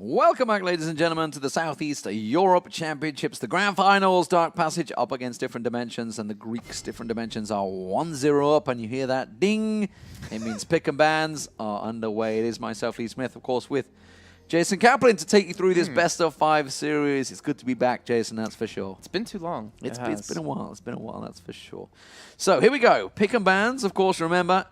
Welcome back, ladies and gentlemen, to the Southeast Europe Championships, the Grand Finals. Dark Passage up against Different Dimensions, and the Greeks' Different Dimensions are 1-0 up, and you hear that ding. It means pick and bans are underway. It is myself, Lee Smith, of course, with Jason Kaplan to take you through this best-of-5 series. It's good to be back, Jason, that's for sure. It's been too long. It's been a while. It's been a while, that's for sure. So here we go. Pick and bans, of course, remember.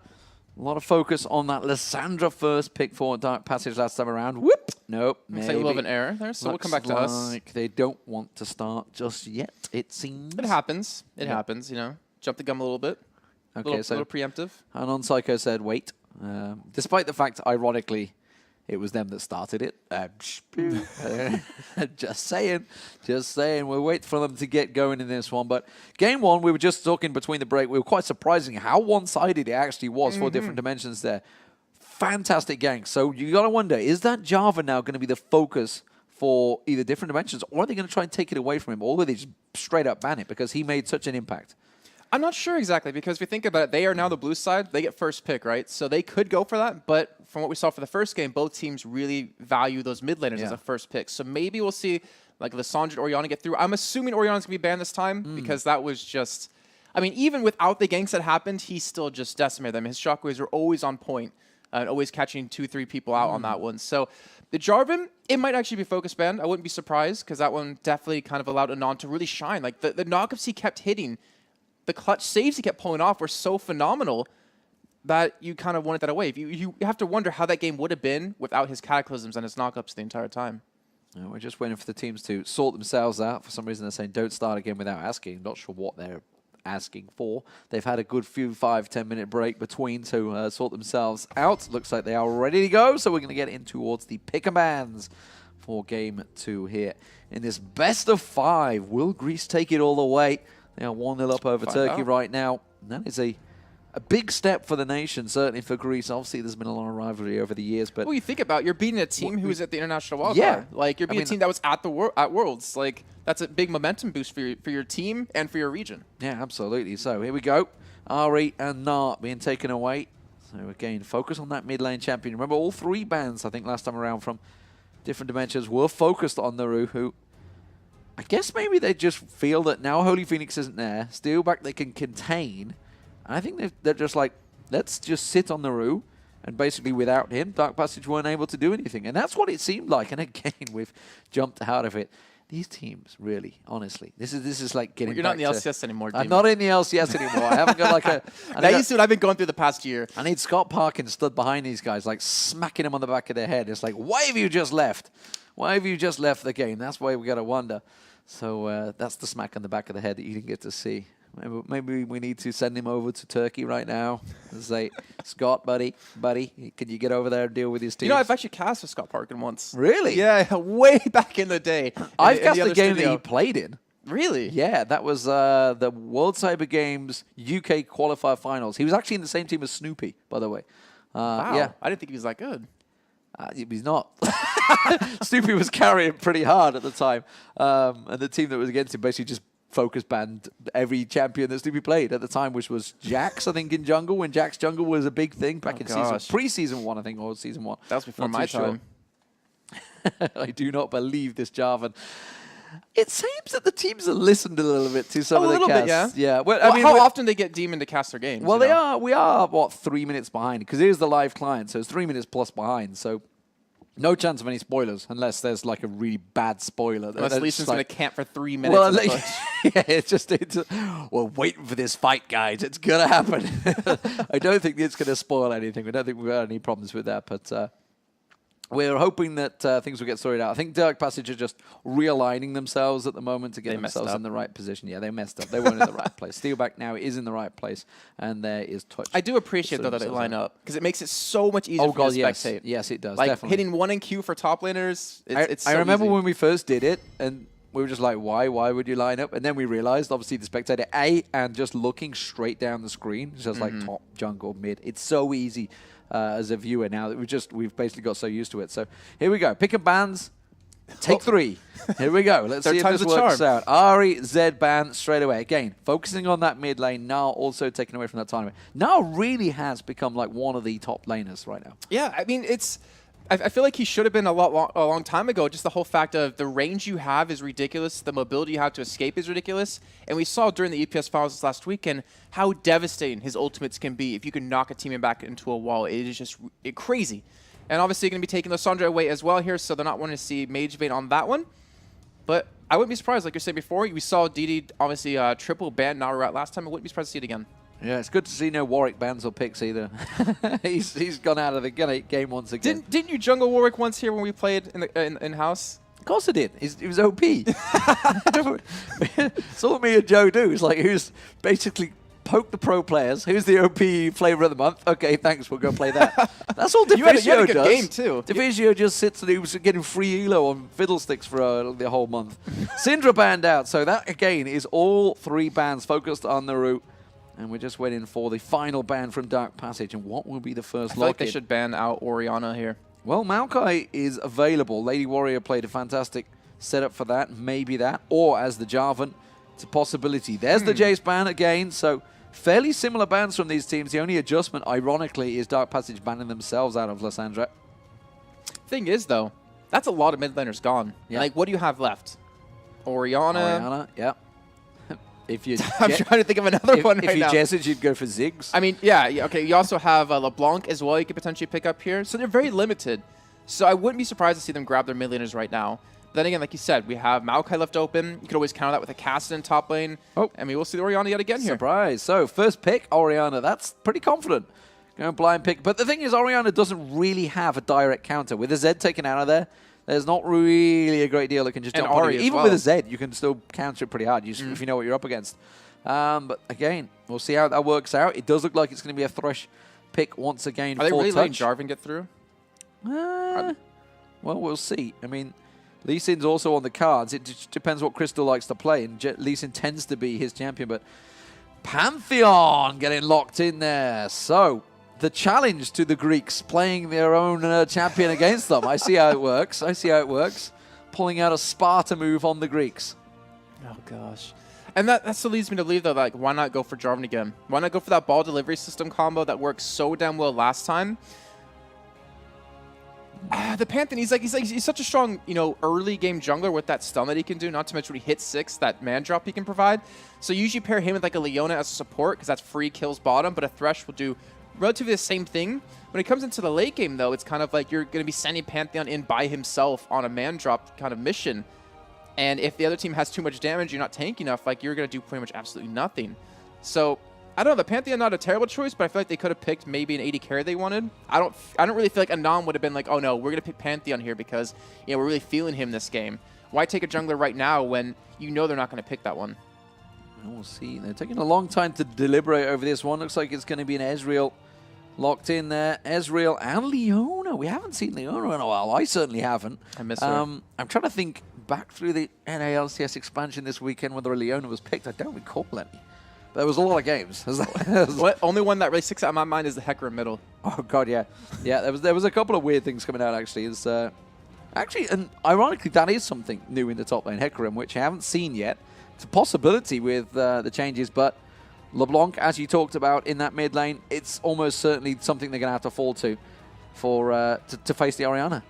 A lot of focus on that Lissandra first pick for Dark Passage last time around. Whoop! Nope. Looks like a little bit of an error there, so we'll come back to us. Like they don't want to start just yet, it seems. It happens. It happens, you know. Jump the gun a little bit. Okay, so a little preemptive. Anon-Psycho said wait. Despite the fact, ironically, it was them that started it. Just saying. Just saying. We'll wait for them to get going in this one. But game one, we were just talking between the break. We were quite surprising how one-sided it actually was for Different Dimensions there. Fantastic gang. So you got to wonder, is that Java now going to be the focus for either Different Dimensions, or are they going to try and take it away from him, or will they just straight up ban it because he made such an impact? I'm not sure exactly, because if you think about it, they are now the blue side. They get first pick, right? So they could go for that, but from what we saw for the first game, both teams really value those mid laners as a first pick. So maybe we'll see like Lissandra and Orianna get through. I'm assuming Orianna's going to be banned this time because that was just... I mean, even without the ganks that happened, he still just decimated them. His shockwaves were always on point and always catching 2-3 people out on that one. So the Jarvan, it might actually be focus banned. I wouldn't be surprised because that one definitely kind of allowed Anon to really shine. Like the knockups he kept hitting, the clutch saves he kept pulling off were so phenomenal that you kind of wanted that away. You have to wonder how that game would have been without his cataclysms and his knockups the entire time. Yeah, we're just waiting for the teams to sort themselves out. For some reason, they're saying don't start again without asking. Not sure what they're asking for. They've had a good few 5-10 minute break between to sort themselves out. Looks like they are ready to go. So we're going to get in towards the pick and bans for game 2 here. In this best of 5, will Greece take it all the way? They are 1-0 up over Turkey right now. And that is a big step for the nation, certainly for Greece. Obviously, there's been a lot of rivalry over the years. But well, you think about it, you're beating a team who's at the international wildcard. Like, you're beating a team that was at the at Worlds. Like, that's a big momentum boost for your team and for your region. Yeah, absolutely. So here we go. Ari and Nart being taken away. So again, focus on that mid lane champion. Remember, all 3 bans, I think, last time around from Different Dimensions were focused on Naru, who... I guess maybe they just feel that now Holy Phoenix isn't there, Steelback they can contain. And I think they're just like, let's just sit on Naru. And basically without him, Dark Passage weren't able to do anything. And that's what it seemed like. And again, we've jumped out of it. These teams, really, honestly, this is like getting You're not in the LCS anymore, Deman. I'm not in the LCS anymore. I haven't got like a... That used to what I've been going through the past year. I need Scott Parkin stood behind these guys, like smacking them on the back of their head. It's like, why have you just left? Why have you just left the game? That's why we got to wonder. So that's the smack on the back of the head that you didn't get to see. Maybe we need to send him over to Turkey right now and say, Scott, buddy, can you get over there and deal with his team? You know, I've actually cast with Scott Parkin once. Really? Yeah, way back in the day. I've cast the game that he played in. Really? Yeah, that was the World Cyber Games UK Qualifier Finals. He was actually in the same team as Snoopy, by the way. Wow. Yeah. I didn't think he was that good. He's not. Snoopy was carrying pretty hard at the time. And the team that was against him basically just focus banned every champion that Snoopy played at the time, which was Jax, I think, in jungle, when Jax jungle was a big thing back in pre-season 1, I think, or season 1. That was before my time. I do not believe this, Jarvan. It seems that the teams have listened a little bit to some of the casts. A little bit, yeah. Well, I mean, how often they get Deman to cast their games? Well, we are, what, 3 minutes behind? Because here's the live client, so it's 3 minutes plus behind. So no chance of any spoilers, unless there's like a really bad spoiler. Unless Lee Sin's going to camp for 3 minutes. Well, yeah, it's we're waiting for this fight, guys. It's going to happen. I don't think it's going to spoil anything. I don't think we've had any problems with that, but... we're hoping that things will get sorted out. I think Dark Passage are just realigning themselves at the moment to get themselves in the right position. Yeah, they messed up. They weren't in the right place. Steelback now is in the right place, and there is touch. I do appreciate, though, that they line up, because it makes it so much easier for you to spectate. Yes, it does, like, definitely. hitting 1 in Q for top laners, it's so I remember easy. when we first did it, and we were just like, why? Why would you line up? And then we realized, obviously, the spectator, and just looking straight down the screen, just like top, jungle, mid. It's so easy. As a viewer now that we've basically got so used to it. So here we go. Pick and bans. Take 3. Here we go. Let's see if this works out. Ari, Zed ban straight away. Again, focusing on that mid lane. Now also taken away from that time. Now really has become like one of the top laners right now. Yeah, I mean, I feel like he should have been a long time ago. Just the whole fact of the range you have is ridiculous. The mobility you have to escape is ridiculous. And we saw during the EPS finals this last weekend how devastating his ultimates can be if you can knock a teammate back into a wall. It is just crazy. And obviously going to be taking Lissandra away as well here, so they're not wanting to see Mage Vein on that one. But I wouldn't be surprised, like you're saying before. We saw DD obviously triple ban Naruto last time. I wouldn't be surprised to see it again. Yeah, it's good to see no Warwick bans or picks either. he's gone out of the game once again. Didn't you jungle Warwick once here when we played in house? Of course I did. He was OP. It's all me and Joe do. It's like, who's basically poke the pro players. Who's the OP flavor of the month? Okay, thanks. We'll go play that. That's all Defizio does. You had a good game too. Defizio just sits and he was getting free elo on Fiddlesticks for the whole month. Syndra banned out. So that, again, is all 3 bans focused on the route. And we're just waiting for the final ban from Dark Passage. And what will be the first I feel like they should ban out Orianna here. Well, Maokai is available. Lady Warrior played a fantastic setup for that. Maybe that. Or as the Jarvan. It's a possibility. There's the Jace ban again. So fairly similar bans from these teams. The only adjustment, ironically, is Dark Passage banning themselves out of Lissandra. Thing is, though, that's a lot of mid laners gone. Yep. Like, what do you have left? Orianna, yeah. If you I'm trying to think of another one right now. If you Jessup, you'd go for Ziggs. I mean, yeah, okay. You also have LeBlanc as well you could potentially pick up here. So they're very limited. So I wouldn't be surprised to see them grab their mid laners right now. But then again, like you said, we have Maokai left open. You could always counter that with a Cassid in top lane. Oh. And we will see the Orianna yet again here. Surprise. So first pick, Orianna. That's pretty confident. Going blind pick. But the thing is, Orianna doesn't really have a direct counter. With a Zed taken out of there, there's not really a great deal that can just jump on it. Even with a Zed, you can still counter it pretty hard if you know what you're up against. But again, we'll see how that works out. It does look like it's going to be a Thresh pick once again. Are they really letting Jarvan get through? Well, we'll see. I mean, Lee Sin's also on the cards. It just depends what Crystal likes to play, and Lee Sin tends to be his champion. But Pantheon getting locked in there. So the challenge to the Greeks playing their own champion against them. I see how it works. Pulling out a Sparta move on the Greeks. Oh, gosh. And that still leads me to believe, though, like, why not go for Jarvan again? Why not go for that ball delivery system combo that worked so damn well last time? The Pantheon, he's such a strong, early game jungler with that stun that he can do, not to mention when he hits 6, that man drop he can provide. So you usually pair him with like a Leona as a support because that's free kills bottom, but a Thresh will do relatively the same thing. When it comes into the late game, though, it's kind of like you're going to be sending Pantheon in by himself on a man drop kind of mission. And if the other team has too much damage, you're not tanky enough, like you're going to do pretty much absolutely nothing. So I don't know, the Pantheon not a terrible choice, but I feel like they could have picked maybe an 80 carry they wanted. I don't really feel like Anon would have been like, oh no, we're going to pick Pantheon here because we're really feeling him this game. Why take a jungler right now when you know they're not going to pick that one? We'll see. They're taking a long time to deliberate over this one. Looks like it's going to be an Ezreal locked in there. Ezreal and Leona. We haven't seen Leona in a while. I certainly haven't. I miss her. I'm trying to think back through the NALCS expansion this weekend whether Leona was picked. I don't recall any. But there was a lot of games. Only one that really sticks out in my mind is the Hecarim middle. Oh, God, yeah. Yeah, there was a couple of weird things coming out, actually. Actually, and ironically, that is something new in the top lane, Hecarim, which I haven't seen yet. It's a possibility with the changes, but LeBlanc, as you talked about in that mid lane, it's almost certainly something they're going to have to fall to to face the Orianna.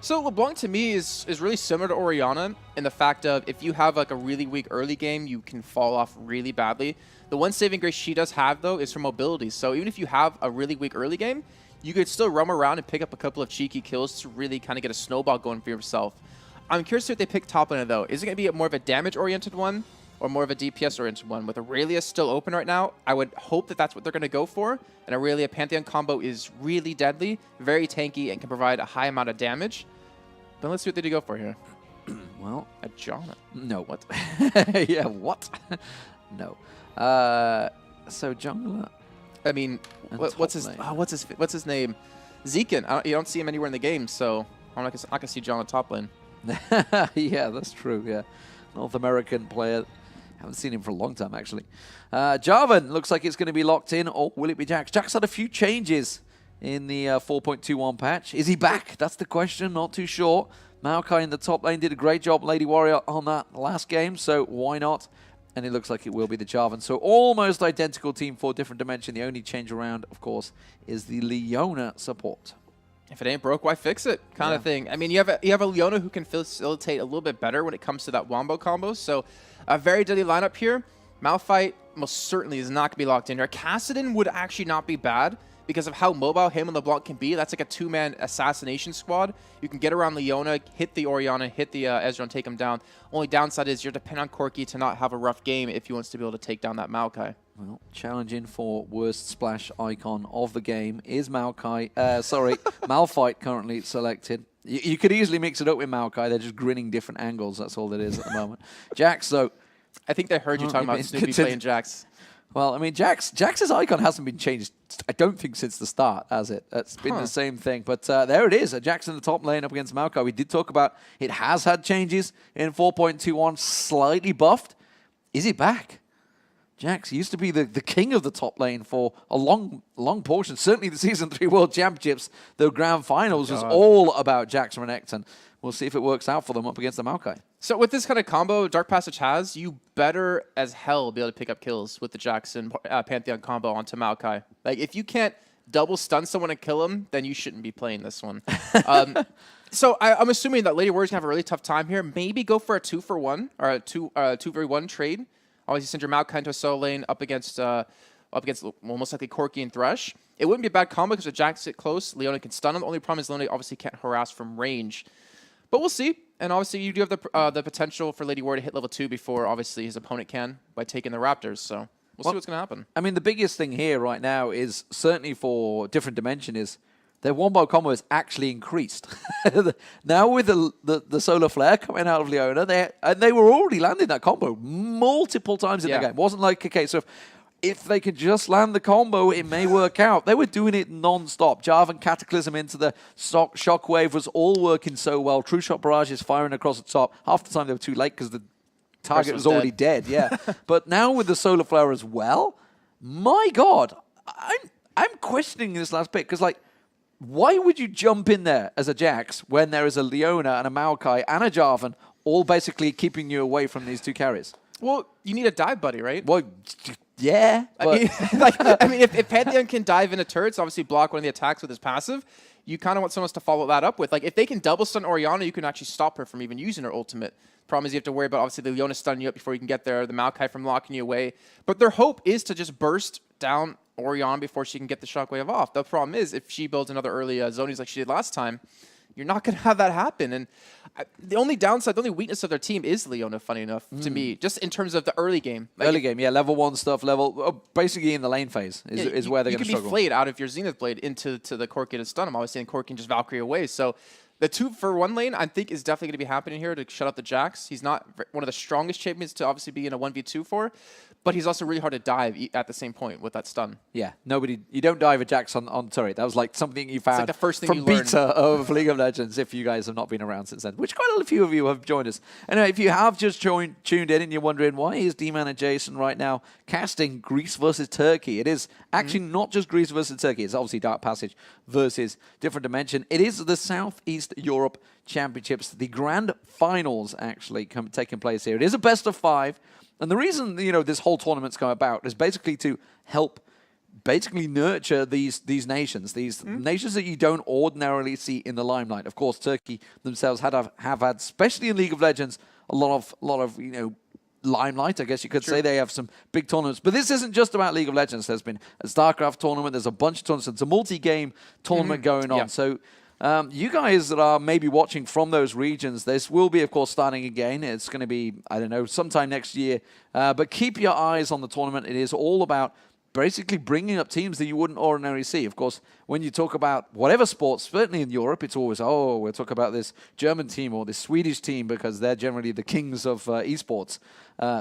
So LeBlanc to me is really similar to Orianna in the fact of if you have like a really weak early game, you can fall off really badly. The one saving grace she does have, though, is her mobility. So even if you have a really weak early game, you could still roam around and pick up a couple of cheeky kills to really kind of get a snowball going for yourself. I'm curious if they pick top laner, though. Is it going to be more of a damage-oriented one or more of a DPS-oriented one? With Aurelia still open right now, I would hope that that's what they're going to go for. And Aurelia Pantheon combo is really deadly, very tanky, and can provide a high amount of damage. But let's see what they do go for here. Well, a Jana. No, what? Yeah, what? No. So jungler. I mean, what's his name? Zekin. You don't see him anywhere in the game, so I'm not gonna see John on top lane. Yeah, that's true. Yeah, North American player. Haven't seen him for a long time, actually. Jarvan looks like it's going to be locked in. Or will it be Jax? Jax had a few changes in the 4.21 patch. Is he back? That's the question. Not too sure. Maokai in the top lane did a great job, Lady Warrior, on that last game, so why not? And it looks like it will be the Jarvan. So almost identical team for different dimension. The only change around, of course, is the Leona support. If it ain't broke, why fix it? Kind of thing. I mean, you have a Leona who can facilitate a little bit better when it comes to that wombo combo. So a very deadly lineup here. Malphite most certainly is not going to be locked in here. Kassadin would actually not be bad because of how mobile him and LeBlanc can be. That's like a two-man assassination squad. You can get around Leona, hit the Orianna, hit the Ezreal, and take him down. Only downside is you're dependent on Corki to not have a rough game if he wants to be able to take down that Maokai. Well, challenging for worst splash icon of the game is Malphite currently selected. You could easily mix it up with Maokai. They're just grinning different angles. That's all it is at the moment. Jax, though. I think they heard you talking about Snoopy playing Jax. Well, I mean, Jax's icon hasn't been changed, I don't think, since the start, has it? It's been the same thing. But there it is, Jax in the top lane up against Maokai. We did talk about it has had changes in 4.21, slightly buffed. Is he back? Jax used to be the king of the top lane for a long portion. Certainly the Season 3 World Championships, the Grand Finals was all about Jax Renekton. We'll see if it works out for them up against the Maokai. So with this kind of combo Dark Passage has, you better as hell be able to pick up kills with the Jackson Pantheon combo onto Maokai. Like, if you can't double stun someone and kill him, then you shouldn't be playing this one. So I'm assuming that Lady Warrior's going to have a really tough time here. Maybe go for a 2-for-1 or a 2-for-1 trade. Obviously send your Maokai into a solo lane up against well, most likely Corki and Thresh. It wouldn't be a bad combo because if Jax sit close, Leona can stun him. The only problem is Leona obviously can't harass from range. But we'll see. And obviously, you do have the potential for Lady Warrior to hit level 2 before, obviously, his opponent can by taking the Raptors. So we'll see what's going to happen. I mean, the biggest thing here right now is, certainly for different dimension, is their wombo combo is actually increased. Now with the solar flare coming out of Leona, they were already landing that combo multiple times in the game. It wasn't like, okay, so if they could just land the combo, it may work out. They were doing it non-stop. Jarvan Cataclysm into the Shockwave was all working so well. True Shot Barrage is firing across the top. Half the time they were too late because the target was already dead. But now with the Solar Flare as well, my God, I'm questioning this last bit because, like, why would you jump in there as a Jax when there is a Leona and a Maokai and a Jarvan all basically keeping you away from these two carries? Well, you need a dive buddy, right? Well, yeah. I mean, if Pantheon can dive into turrets, obviously block one of the attacks with his passive, you kind of want someone else to follow that up with. Like, if they can double stun Orianna, you can actually stop her from even using her ultimate. Problem is you have to worry about, obviously, the Leona stunning you up before you can get there, the Maokai from locking you away. But their hope is to just burst down Orianna before she can get the shockwave off. The problem is, if she builds another early zonies like she did last time, you're not going to have that happen. And the only downside, the only weakness of their team is Leona, funny enough, to me, just in terms of the early game. Like, early game, yeah, level 1 stuff, basically in the lane phase is where they're going to struggle. You can be flayed out of your Zenith Blade into the Corki to stun him. Obviously, and Corki can just Valkyrie away. So the 2-for-1 lane, I think, is definitely going to be happening here to shut up the Jax. He's not one of the strongest champions to obviously be in a 1v2 for, but he's also really hard to dive at the same point with that stun. Yeah, you don't dive a Jax on turret. That was like something you found like the first thing from you beta of League of Legends, if you guys have not been around since then, which quite a few of you have joined us. Anyway, if you have just tuned in and you're wondering why is Deman and Jason right now casting Greece versus Turkey, it is actually not just Greece versus Turkey. It's obviously Dark Passage versus different dimension. It is the Southeast Europe Championships, the grand finals actually taking place here. It is a best of 5. And the reason, this whole tournament's come about is basically to help nurture these nations, nations that you don't ordinarily see in the limelight. Of course, Turkey themselves have had, especially in League of Legends, a lot of limelight, I guess you could say. They have some big tournaments. But this isn't just about League of Legends. There's been a StarCraft tournament. There's a bunch of tournaments. It's a multi-game tournament going on. Yeah. So you guys that are maybe watching from those regions, this will be, of course, starting again. It's going to be, I don't know, sometime next year. But keep your eyes on the tournament. It is all about basically bringing up teams that you wouldn't ordinarily see. Of course, when you talk about whatever sports, certainly in Europe, it's always, we'll talk about this German team or this Swedish team because they're generally the kings of eSports,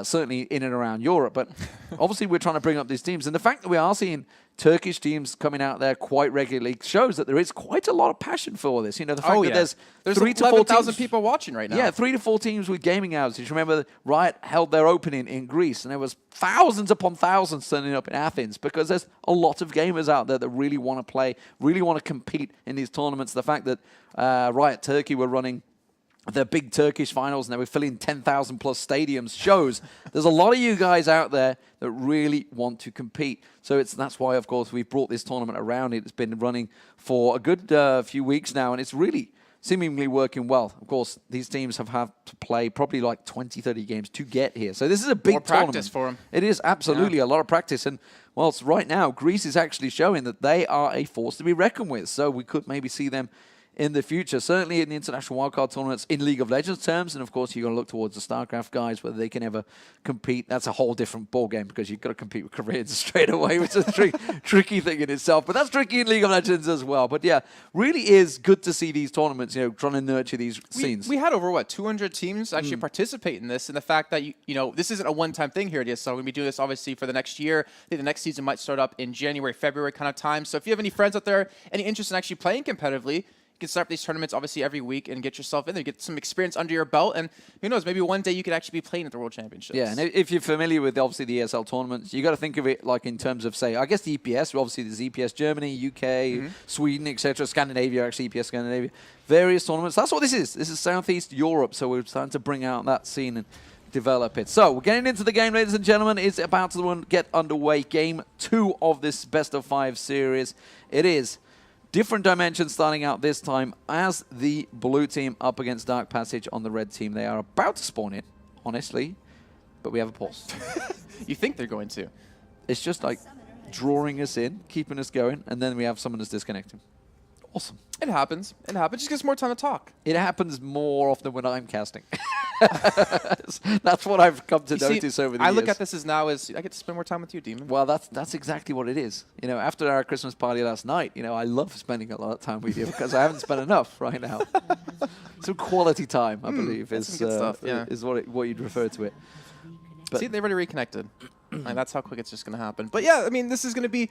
certainly in and around Europe. But obviously, we're trying to bring up these teams. And the fact that we are seeing Turkish teams coming out there quite regularly shows that there is quite a lot of passion for this. The fact that there's 3 to 4 thousand people watching right now. Yeah, 3 to 4 teams with gaming hours. You remember Riot held their opening in Greece, and there was thousands upon thousands turning up in Athens because there's a lot of gamers out there that really want to play, really want to compete in these tournaments. The fact that Riot Turkey were running the big Turkish finals, and they were filling 10,000 plus stadiums, shows there's a lot of you guys out there that really want to compete. So that's why, of course, we've brought this tournament around. It's been running for a good few weeks now, and it's really seemingly working well. Of course, these teams have had to play probably like 20, 30 games to get here. So this is a big practice for them. It is absolutely a lot of practice. And whilst right now, Greece is actually showing that they are a force to be reckoned with. So we could maybe see them in the future, certainly in the international wildcard tournaments in League of Legends terms. And of course, you've got to look towards the StarCraft guys, whether they can ever compete. That's a whole different ballgame because you've got to compete with Koreans straight away, which is a tricky thing in itself. But that's tricky in League of Legends as well. But yeah, really is good to see these tournaments, trying to nurture these scenes. We had over, 200 teams actually participate in this. And the fact that, this isn't a one-time thing here at ESL. We're going to be doing this, obviously, for the next year. I think the next season might start up in January, February kind of time. So if you have any friends out there, any interest in actually playing competitively, you can start these tournaments obviously every week and get yourself in there, get some experience under your belt, and who knows, maybe one day you could actually be playing at the World Championships. Yeah, and if you're familiar with obviously the ESL tournaments, you got to think of it like in terms of, say, I guess the EPS. Obviously, there's EPS Germany, UK, Sweden, etc. Scandinavia, actually EPS Scandinavia, various tournaments. That's what this is. This is Southeast Europe, so we're starting to bring out that scene and develop it. So we're getting into the game, ladies and gentlemen. It's about to get underway. Game 2 of this best of 5 series. It is different dimensions starting out this time as the blue team up against Dark Passage on the red team. They are about to spawn in, honestly, but we have a pause. You think they're going to. It's just like drawing us in, keeping us going, and then we have someone that's disconnecting. Awesome. It happens. It happens. Just gives more time to talk. It happens more often when I'm casting. That's what I've come to notice over the years. I look at this as now as I get to spend more time with you, Deman. Well, that's exactly what it is. After our Christmas party last night, I love spending a lot of time with you because I haven't spent enough right now. Some quality time, I believe, is stuff, yeah. is what you'd refer to it. But see, they've already reconnected. Like, that's how quick it's just going to happen. But yeah, I mean, this is going to be,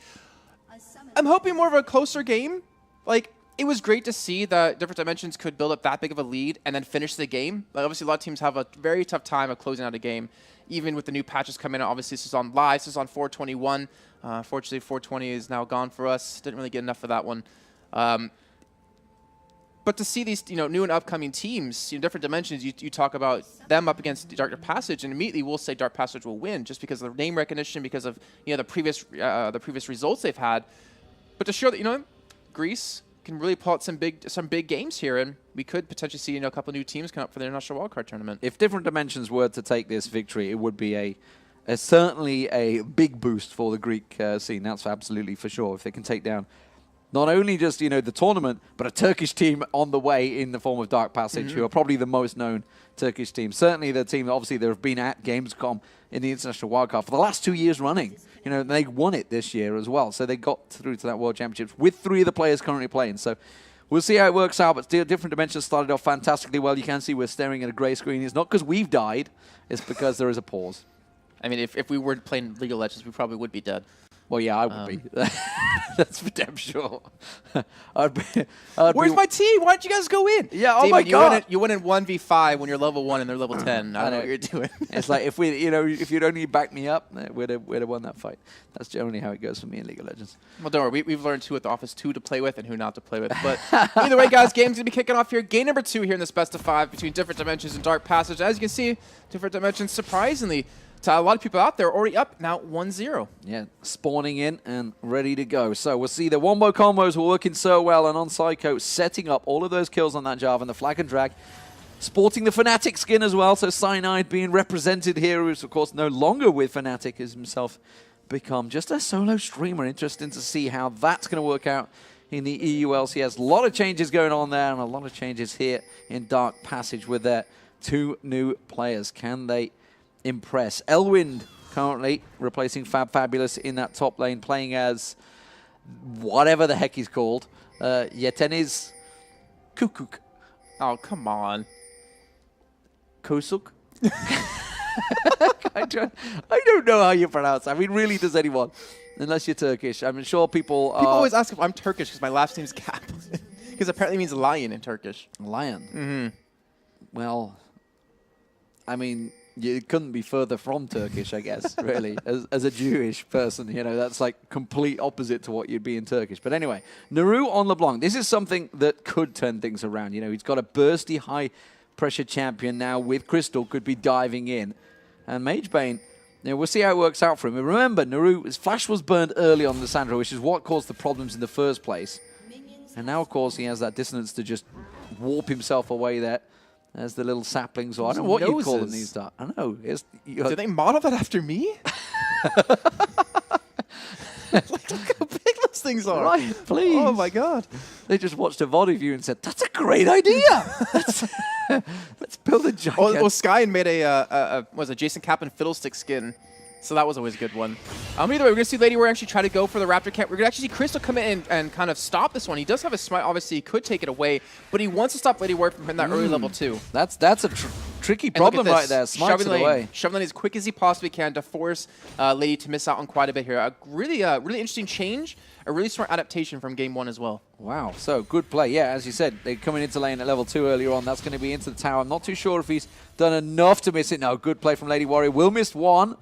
I'm hoping more of a closer game. Like, it was great to see that Different Dimensions could build up that big of a lead and then finish the game. Like, obviously, a lot of teams have a very tough time of closing out a game, even with the new patches coming out. Obviously, this is on live. This is on 421. Fortunately, 420 is now gone for us. Didn't really get enough of that one. But to see these, new and upcoming teams, Different Dimensions, you talk about them up against Dark Passage, and immediately we'll say Dark Passage will win just because of the name recognition, because of the previous results they've had. But to show that Greece can really pull out some big games here, and we could potentially see a couple new teams come up for the international wildcard tournament. If Different Dimensions were to take this victory, it would be certainly a big boost for the Greek scene. That's absolutely for sure. If they can take down not only just the tournament, but a Turkish team on the way in the form of Dark Passage, who are probably the most known Turkish team. Certainly the team, obviously, they have been at Gamescom in the international wildcard for the last 2 years running. They won it this year as well. So they got through to that World Championships with 3 of the players currently playing. So we'll see how it works out. But still, Different Dimensions started off fantastically well. You can see we're staring at a grey screen. It's not because we've died. It's because there is a pause. I mean, if we were playing League of Legends, we probably would be dead. Well, yeah, I would be. That's for damn sure. Where's my team? Why don't you guys go in? Yeah, oh my God. You win in 1v5 when you're level 1 and they're level 10. I don't know what you're doing. It's like if if you'd only backed me up, we'd have won that fight. That's generally how it goes for me in League of Legends. Well, don't worry. We've learned at the office who to play with and who not to play with. But either way, guys, game's going to be kicking off here. Game number 2 here in this best of 5 between Different Dimensions and Dark Passage. As you can see, Different Dimensions, surprisingly, to a lot of people out there, already up now 1-0. Yeah, spawning in and ready to go. So we'll see the wombo combos were working so well, and on Psycho setting up all of those kills on that Jarvan, the Flag and Drag, sporting the Fnatic skin as well. So Cyanide being represented here, who's of course no longer with Fnatic, has himself become just a solo streamer. Interesting to see how that's going to work out in the EU LCS. A lot of changes going on there, and a lot of changes here in Dark Passage with their 2 new players. Can they impress? Elwind currently replacing Fabulous in that top lane, playing as whatever the heck he's called. Yeteniz Kukuk. Oh, come on. Kosuk? I don't know how you pronounce it. I mean, really, does anyone? Unless you're Turkish. I'm sure people always ask if I'm Turkish because my last name's Kaplan. Because apparently it means lion in Turkish. Lion? Mm-hmm. Well, I mean, you couldn't be further from Turkish, I guess, really. As a Jewish person, that's like complete opposite to what you'd be in Turkish. But anyway, Naru on LeBlanc. This is something that could turn things around. He's got a bursty high pressure champion now with Crystal could be diving in. And Magebane, we'll see how it works out for him. Remember, Naru, his flash was burned early on Lissandra, which is what caused the problems in the first place. And now, of course, he has that dissonance to just warp himself away there. As the little saplings, or I don't know what you call them these days. I know. Did they model that after me? Look how big those things are. Right, please. Oh, my God. They just watched a VOD of you and said, that's a great idea. Let's build a giant. Well, Skyen made a Jason Kaplan fiddlestick skin. So that was always a good one. Either way, we're going to see Lady Warrior actually try to go for the Raptor camp. We're going to actually see Crystal come in and kind of stop this one. He does have a smite. Obviously, he could take it away, but he wants to stop Lady Warrior from hitting that early level 2. That's a tricky problem right there. Smites it away. Shoving as quick as he possibly can to force Lady to miss out on quite a bit here. A really interesting change. A really smart adaptation from game 1 as well. Wow, so good play. Yeah, as you said, they're coming into lane at level 2 earlier on. That's going to be into the tower. I'm not too sure if he's done enough to miss it. No, good play from Lady Warrior. Will miss one.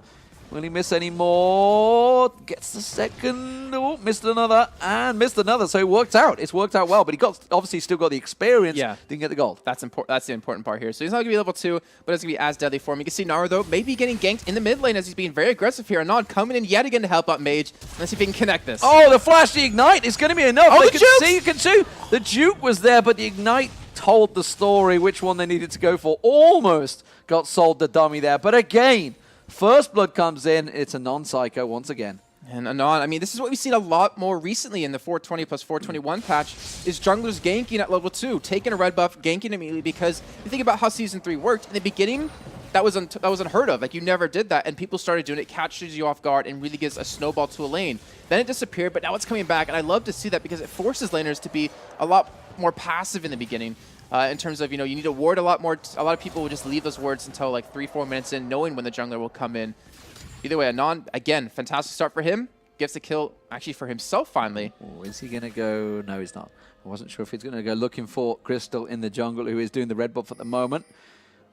Will he miss any more? Gets the second. Oh, missed another. And missed another. So it worked out. It's worked out well. But he obviously still got the experience. Yeah. Didn't get the gold. That's the important part here. So he's not going to be level 2, but it's going to be as deadly for him. You can see Naru, though, maybe getting ganked in the mid lane as he's being very aggressive here. Anon coming in yet again to help out Mage. Let's see if he can connect this. Oh, the flash, the ignite. It's going to be enough. Oh, You can see. The juke was there, but the ignite told the story which one they needed to go for. Almost got sold the dummy there. But again, First Blood comes in. It's a non-psycho once again. And Anon, I mean, this is what we've seen a lot more recently in the 420 plus 421 patch, is junglers ganking at level 2, taking a red buff, ganking immediately, because you think about how Season 3 worked. In the beginning, that was unheard of. Like, you never did that, and people started doing it, catches you off guard, and really gives a snowball to a lane. Then it disappeared, but now it's coming back, and I love to see that because it forces laners to be a lot more passive in the beginning. In terms of, you need to ward a lot more. A lot of people will just leave those wards until like 3-4 minutes in, knowing when the jungler will come in. Either way, Anon, again, fantastic start for him. Gets the kill, actually, for himself, finally. Oh, is he going to go? No, he's not. I wasn't sure if he's going to go looking for Crystal in the jungle, who is doing the red buff at the moment.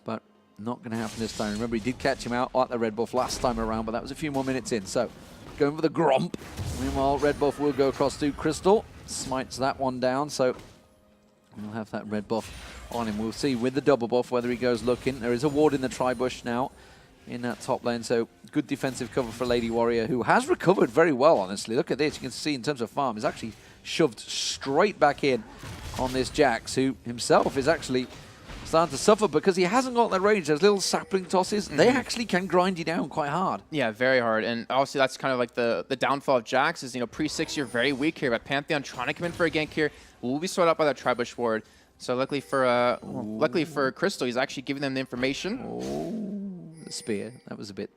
But not going to happen this time. Remember, he did catch him out at the red buff last time around, but that was a few more minutes in. So, going for the Gromp. Meanwhile, red buff will go across to Crystal. Smites that one down, so we'll have that red buff on him. We'll see with the double buff whether he goes looking. There is a ward in the tri-bush now in that top lane, so good defensive cover for Lady Warrior, who has recovered very well, honestly. Look at this. You can see in terms of farm, he's actually shoved straight back in on this Jax, who himself is actually starting to suffer because he hasn't got that range. Those little sapling tosses, they actually can grind you down quite hard. Yeah, very hard. And obviously that's kind of like the downfall of Jax is, pre-6 you're very weak here, but Pantheon trying to come in for a gank here will be sorted out by that tri-bush ward. So luckily for Crystal, he's actually giving them the information. Oh, the spear. That was a bit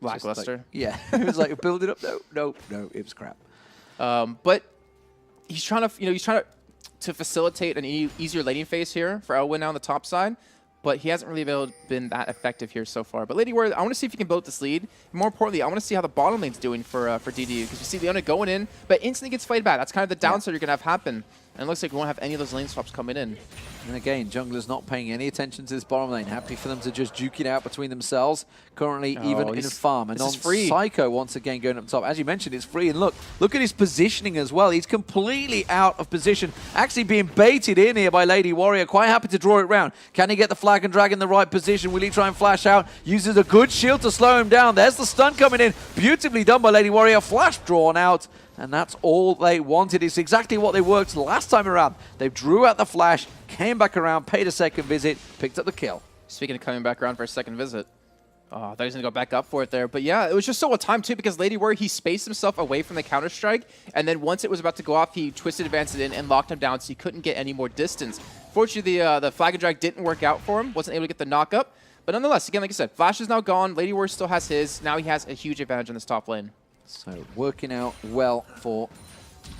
lackluster. Like, yeah, it was like build it up. No, it was crap. But he's trying to facilitate an easier laning phase here for Elwyn now on the top side. But he hasn't really been that effective here so far. But Lady Warrior, I want to see if he can build this lead. More importantly, I want to see how the bottom lane's doing for DD, because you see Leona going in, but instantly gets played back. That's kind of the downside you're going to have happen. And it looks like we won't have any of those lane swaps coming in. And again, jungler's not paying any attention to this bottom lane. Happy for them to just duke it out between themselves. Currently, even in farm. And on Psycho, once again, going up top. As you mentioned, it's free. And look at his positioning as well. He's completely out of position. Actually being baited in here by Lady Warrior. Quite happy to draw it round. Can he get the flag and drag in the right position? Will he try and flash out? Uses a good shield to slow him down. There's the stun coming in. Beautifully done by Lady Warrior. Flash drawn out. And that's all they wanted. It's exactly what they worked last time around. They drew out the flash, came back around, paid a second visit, picked up the kill. Speaking of coming back around for a second visit. Oh, I thought he was going to go back up for it there. But yeah, it was just so well timed too, because Lady Warrior, he spaced himself away from the Counter-Strike, and then once it was about to go off, he twisted, advanced it in, and locked him down so he couldn't get any more distance. Fortunately, the flag and drag didn't work out for him, wasn't able to get the knock up. But nonetheless, again, like I said, Flash is now gone. Lady Warrior still has his. Now he has a huge advantage in this top lane. So working out well for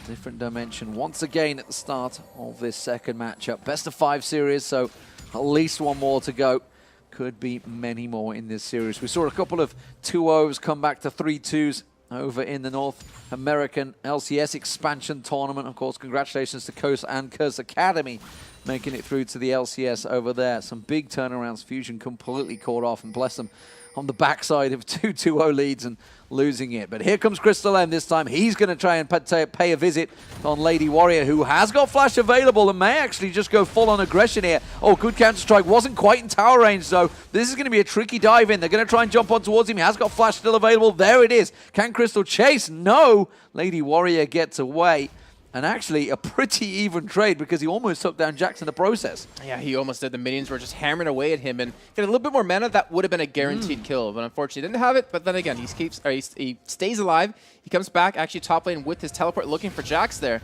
Different Dimension once again at the start of this second matchup. Best of 5 series, so at least one more to go. Could be many more in this series. We saw a couple of 2-0s come back to 3-2s over in the North American LCS expansion tournament. Of course, congratulations to Coast and Curse Academy making it through to the LCS over there. Some big turnarounds. Fusion completely caught off, and bless them, on the backside of 2-2-0 leads and losing it. But here comes Crystal M this time. He's going to try and pay a visit on Lady Warrior, who has got flash available and may actually just go full on aggression here. Oh, good counter-strike. Wasn't quite in tower range, though. This is going to be a tricky dive in. They're going to try and jump on towards him. He has got flash still available. There it is. Can Crystal chase? No. Lady Warrior gets away. And actually, a pretty even trade because he almost took down Jax in the process. Yeah, he almost did. The minions were just hammering away at him, and get a little bit more mana, that would have been a guaranteed kill. But unfortunately, he didn't have it. But then again, he stays alive. He comes back, actually top lane with his teleport, looking for Jax there.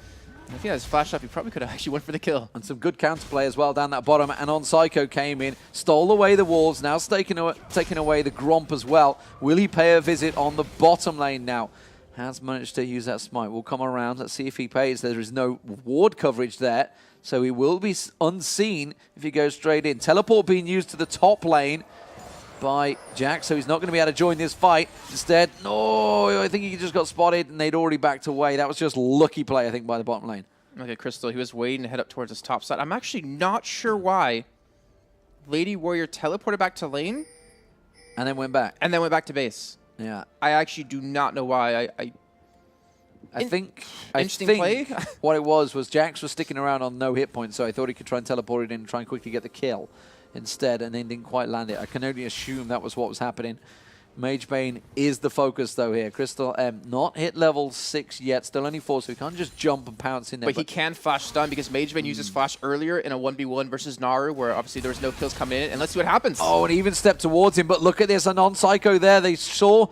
And if he had his flash up, he probably could have actually went for the kill. And some good counterplay as well down that bottom. And on Psycho came in, stole away the walls, now taking away the Gromp as well. Will he pay a visit on the bottom lane now? Has managed to use that smite. We'll come around. Let's see if he pays. There is no ward coverage there, so he will be unseen if he goes straight in. Teleport being used to the top lane by Jax, so he's not going to be able to join this fight. Instead, no, I think he just got spotted, and they'd already backed away. That was just lucky play, I think, by the bottom lane. Okay, Crystal, he was waiting to head up towards his top side. I'm actually not sure why Lady Warrior teleported back to lane. And then went back. And then went back to base. Yeah, I actually do not know why. I think play. What it was Jax was sticking around on no hit points, so I thought he could try and teleport it in and try and quickly get the kill instead, and then didn't quite land it. I can only assume that was what was happening. Magebane is the focus, though, here. Crystal M not hit level 6 yet, still only 4, so he can't just jump and pounce in there. But he can flash stun because Magebane uses flash earlier in a 1v1 versus Naru, where obviously there was no kills coming in. And let's see what happens. Oh, and he even stepped towards him, but look at this, a non-psycho there. They saw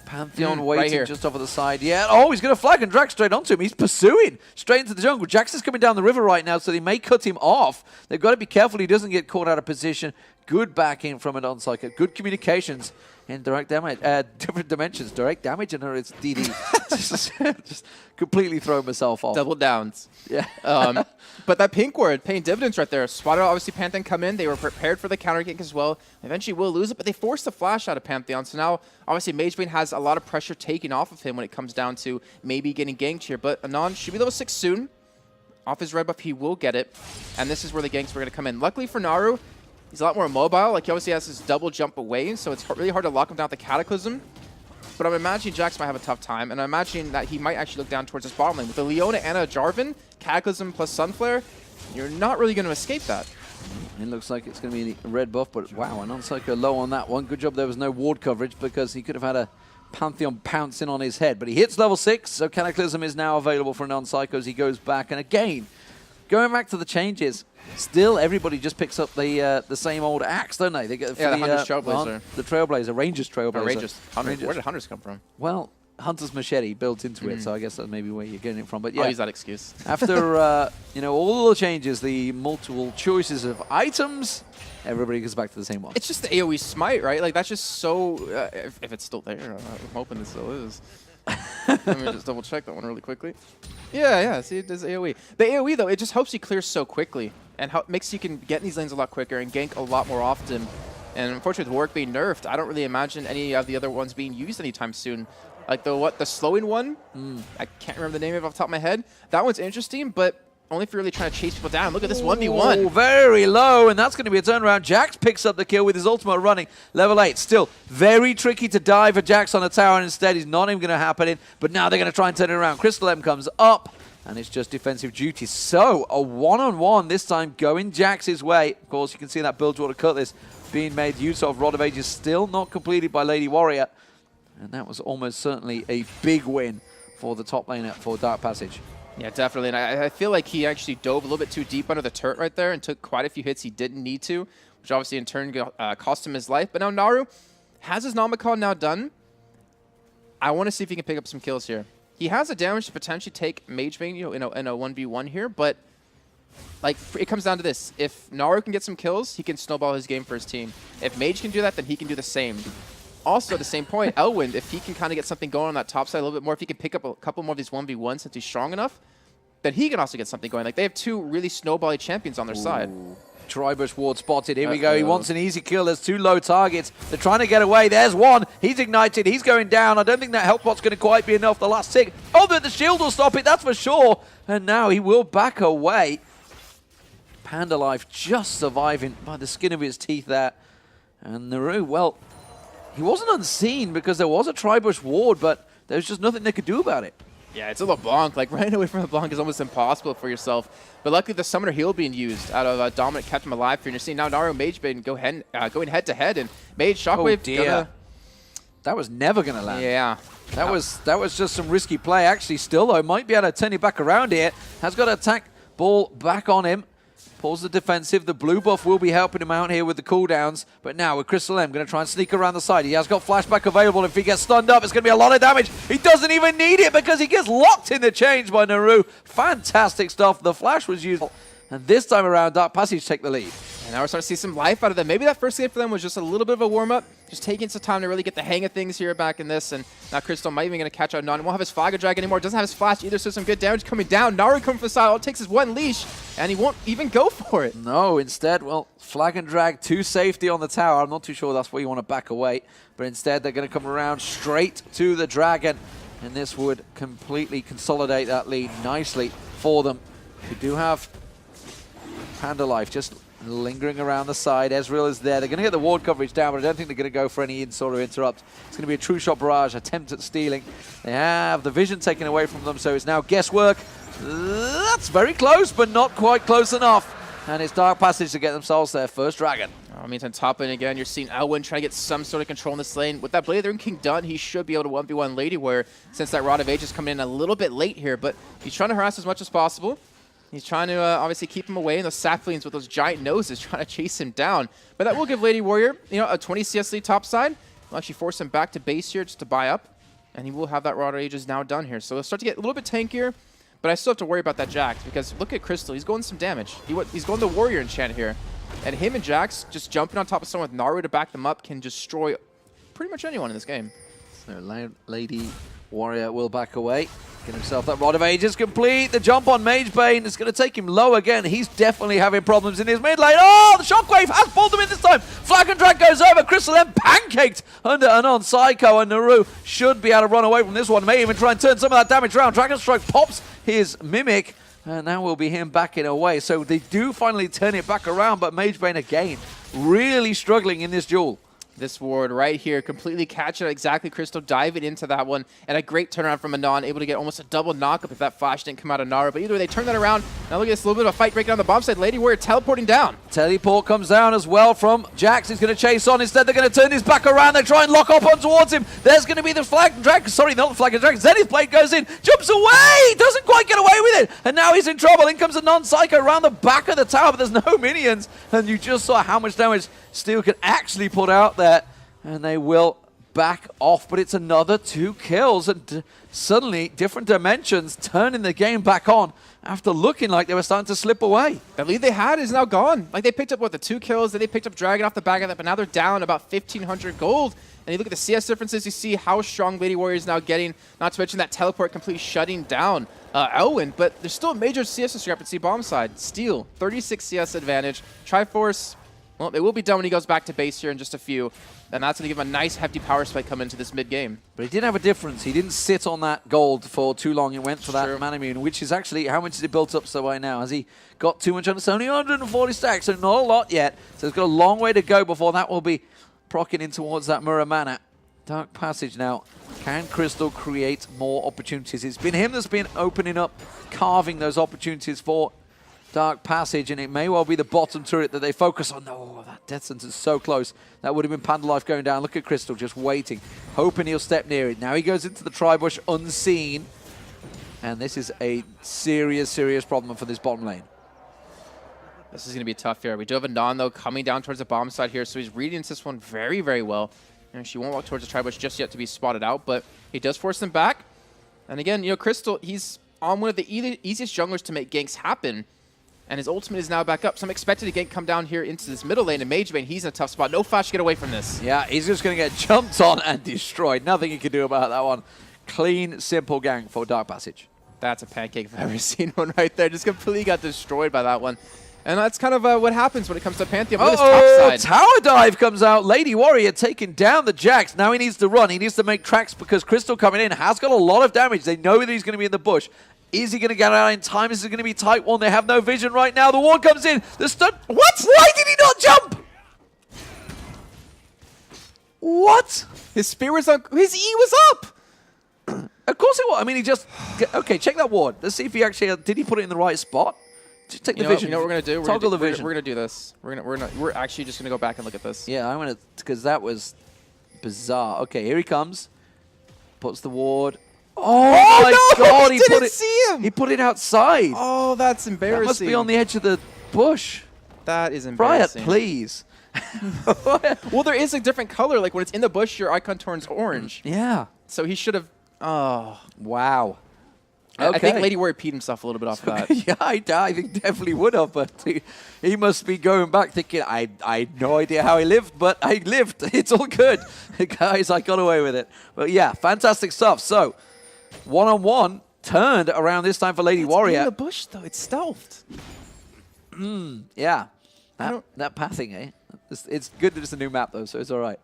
Pantheon waiting right just off of the side. Yeah, oh, he's going to flag and drag straight onto him. He's pursuing straight into the jungle. Jax is coming down the river right now, so they may cut him off. They've got to be careful he doesn't get caught out of position. Good backing from a non-psycho. Good communications. In direct damage, different dimensions, direct damage, and it's DD. just completely throwing myself off. Double downs. Yeah. But that pink ward paying dividends right there. Spotted obviously Pantheon come in. They were prepared for the counter gank as well. Eventually will lose it, but they forced the flash out of Pantheon. So now obviously Magebane has a lot of pressure taken off of him when it comes down to maybe getting ganked here. But Anon should be level 6 soon. Off his red buff, he will get it. And this is where the ganks were going to come in. Luckily for Naru, he's a lot more mobile. Like, he obviously has his double jump away, so it's really hard to lock him down with the Cataclysm. But I'm imagining Jax might have a tough time, and I'm imagining that he might actually look down towards his bottom lane. With the Leona and a Jarvan, Cataclysm plus Sunflare, you're not really going to escape that. It looks like it's going to be a red buff, but wow, a non-psycho low on that one. Good job there was no ward coverage because he could have had a Pantheon pouncing on his head. But he hits level 6, so Cataclysm is now available for non-psycho as he goes back. And again, going back to the changes, still everybody just picks up the same old axe, don't they? They get the Hunter's Trailblazer. The Trailblazer, Ranger's Trailblazer. Rangers. Where did Hunters come from? Well, Hunter's Machete built into it, so I guess that's maybe where you're getting it from. But yeah, I'll use that excuse. After all the changes, the multiple choices of items, everybody goes back to the same one. It's just the AoE smite, right? Like, that's just so... if it's still there, I'm hoping it still is. Let me just double check that one really quickly. Yeah, see, it does AoE. The AoE, though, it just helps you clear so quickly and makes you can get in these lanes a lot quicker and gank a lot more often. And unfortunately, with Warwick being nerfed, I don't really imagine any of the other ones being used anytime soon. Like the slowing one, I can't remember the name of it off the top of my head. That one's interesting, but only if you're really trying to chase people down. Look at this 1v1. Oh, very low, and that's going to be a turnaround. Jax picks up the kill with his ultimate running. Level 8. Still very tricky to dive for Jax on the tower, and instead he's not even going to happen. But now they're going to try and turn it around. Crystal M comes up, and it's just defensive duty. So a one-on-one this time going Jax's way. Of course, you can see that Bilgewater Cutlass being made use of. Rod of Ages still not completed by Lady Warrior. And that was almost certainly a big win for the top laner for Dark Passage. Yeah, definitely. And I feel like he actually dove a little bit too deep under the turret right there and took quite a few hits he didn't need to, which obviously in turn cost him his life. But now Naru has his Nomicon now done. I want to see if he can pick up some kills here. He has a damage to potentially take Magebane, in a 1v1 here, but like it comes down to this. If Naru can get some kills, he can snowball his game for his team. If Mage can do that, then he can do the same. Also, at the same point, Elwind, if he can kind of get something going on that top side a little bit more, if he can pick up a couple more of these 1v1s since he's strong enough, then he can also get something going. Like, they have two really snowbally champions on their side. Tribush ward spotted. Here we go. He wants an easy kill. There's two low targets. They're trying to get away. There's one. He's ignited. He's going down. I don't think that health pot's going to quite be enough. The last tick. Oh, the shield will stop it. That's for sure. And now he will back away. Panda Life just surviving by the skin of his teeth there. And Naru, well, he wasn't unseen because there was a Tribush ward, but there was just nothing they could do about it. Yeah, it's a LeBlanc. Like, running away from LeBlanc is almost impossible for yourself. But luckily, the Summoner Heal being used out of Dominant kept him alive here. And you're seeing now Naru and Magebane going head-to-head. And Mage, Shockwave, that was never going to land. Yeah. That was just some risky play. Actually, still, though, might be able to turn it back around here. Has got an attack ball back on him. Pulls the defensive. The blue buff will be helping him out here with the cooldowns. But now with Crystal M, going to try and sneak around the side. He has got flashback available. If he gets stunned up, it's going to be a lot of damage. He doesn't even need it because he gets locked in the change by Naru. Fantastic stuff. The flash was used. And this time around, Dark Passage take the lead. And now we're starting to see some life out of them. Maybe that first game for them was just a little bit of a warm-up, just taking some time to really get the hang of things here back in this. And now Crystal might even going to catch out Non. Won't have his Flag of Drag anymore. Doesn't have his flash either, so some good damage coming down. Naru coming from the side. All it takes is one leash, and he won't even go for it. No, instead, well, Flag and Drag to safety on the tower. I'm not too sure that's where you want to back away. But instead, they're going to come around straight to the Dragon. And this would completely consolidate that lead nicely for them. We do have Panda Life just lingering around the side. Ezreal is there. They're going to get the ward coverage down, but I don't think they're going to go for any sort of interrupt. It's going to be a true shot barrage, attempt at stealing. They have the vision taken away from them, so it's now guesswork. That's very close, but not quite close enough. And it's Dark Passage to get themselves their first Dragon. Meantime, top lane again, you're seeing Elwin trying to get some sort of control in this lane. With that Blade of the Ruined King done, he should be able to 1v1 Lady Warrior, since that Rod of Ages coming in a little bit late here, but he's trying to harass as much as possible. He's trying to obviously keep him away, and those saplings with those giant noses trying to chase him down. But that will give Lady Warrior, a 20 CS lead top side. Will actually force him back to base here just to buy up, and he will have that Rod of Ages now done here. So he'll start to get a little bit tankier, but I still have to worry about that Jax, because look at Crystal. He's going some damage. He's going the Warrior enchant here. And him and Jax just jumping on top of someone with Naru to back them up can destroy pretty much anyone in this game. So Lady Warrior will back away. Get himself that Rod of Ages complete. The jump on Magebane is going to take him low again. He's definitely having problems in his mid lane. Oh, the Shockwave has pulled him in this time. Flag and Drag goes over. Crystal M pancaked under and on Psycho, and Naru should be able to run away from this one. May even try and turn some of that damage around. Dragon Strike pops his Mimic, and now will be him backing away. So they do finally turn it back around, but Magebane again really struggling in this duel. This ward right here, completely catching it exactly. Crystal diving into that one, and a great turnaround from Anon, able to get almost a double knockup if that flash didn't come out of Naru. But either way, they turn that around. Now look at this little bit of a fight breaking on the bomb side. Lady Warrior teleporting down. Teleport comes down as well from Jax. He's going to chase on. Instead, they're going to turn this back around. They try and lock up on towards him. There's going to be the Flag and Drag. Sorry, not the Flag and Drag. Zenith Blade goes in, jumps away, doesn't quite get away with it. And now he's in trouble. In comes a non-psycho around the back of the tower, but there's no minions. And you just saw how much damage Steel can actually put out there. And they will back off, but it's another 2 kills. And suddenly, different dimensions turning the game back on after looking like they were starting to slip away. The lead they had is now gone. Like, they picked up, the 2 kills, then they picked up Dragon off the back of that, but now they're down about 1,500 gold. And you look at the CS differences, you see how strong Lady Warrior is now getting, not to mention that teleport completely shutting down Elwin, but there's still a major CS discrepancy bomb side. Steel, 36 CS advantage. Triforce, well, they will be done when he goes back to base here in just a few. And that's going to give him a nice hefty power spike coming into this mid-game. But he did have a difference. He didn't sit on that gold for too long. He went for that mana immune, which is actually, how much has it built up so by now? Has he got too much on? It's only 140 stacks, so not a lot yet. So it's got a long way to go before that will be proccing in towards that Mirror Mana. Dark Passage now. Can Crystal create more opportunities? It's been him that's been opening up, carving those opportunities for Dark Passage, and it may well be the bottom turret that they focus on. Oh, that death sentence is so close. That would have been Panda Life going down. Look at Crystal just waiting, hoping he'll step near it. Now he goes into the Tribush unseen, and this is a serious, serious problem for this bottom lane. This is going to be tough here. We do have a Non, though, coming down towards the bomb side here, so he's reading into this one very, very well. And she won't walk towards the Tribush just yet to be spotted out, but he does force them back. And again, Crystal, he's on one of the easiest junglers to make ganks happen. And his ultimate is now back up. So I'm expecting to come down here into this middle lane. And Magebane, he's in a tough spot. No flash to get away from this. Yeah, he's just going to get jumped on and destroyed. Nothing he can do about that one. Clean, simple gank for Dark Passage. That's a pancake if I've ever seen one right there. Just completely got destroyed by that one. And that's kind of what happens when it comes to Pantheon. Look at this top side. Tower dive comes out. Lady Warrior taking down the Jax. Now he needs to run. He needs to make tracks because Crystal coming in has got a lot of damage. They know that he's going to be in the bush. Is he going to get out in time? Is it going to be tight one? They have no vision right now. The ward comes in. The stun. What? Why did he not jump? What? His spear was on. His E was up. Of course it was. I mean, he just... Okay, check that ward. Let's see if he actually... Did he put it in the right spot? Just take the vision. You know what we're going to do? Toggle the vision. We're going to do this. We're actually just going to go back and look at this. Yeah, I want to... Because that was bizarre. Okay, here he comes. Puts the ward. Oh my God! He didn't see him. He put it outside. Oh, that's embarrassing. That must be on the edge of the bush. That is embarrassing. Riot, please. Well, there is a different color. Like when it's in the bush, your icon turns orange. Yeah. So he should have. Oh, wow. Okay. I think Lady Warrior peed himself a little bit off of that. Yeah, I think definitely would have, but he must be going back thinking, I had no idea how he lived, but I lived. It's all good. Guys, I got away with it. But yeah, fantastic stuff. So, one-on-one turned around this time for Lady Warrior. In the bush, though. It's stealthed. Yeah. That pathing, eh? It's good that it's a new map, though, so it's all right.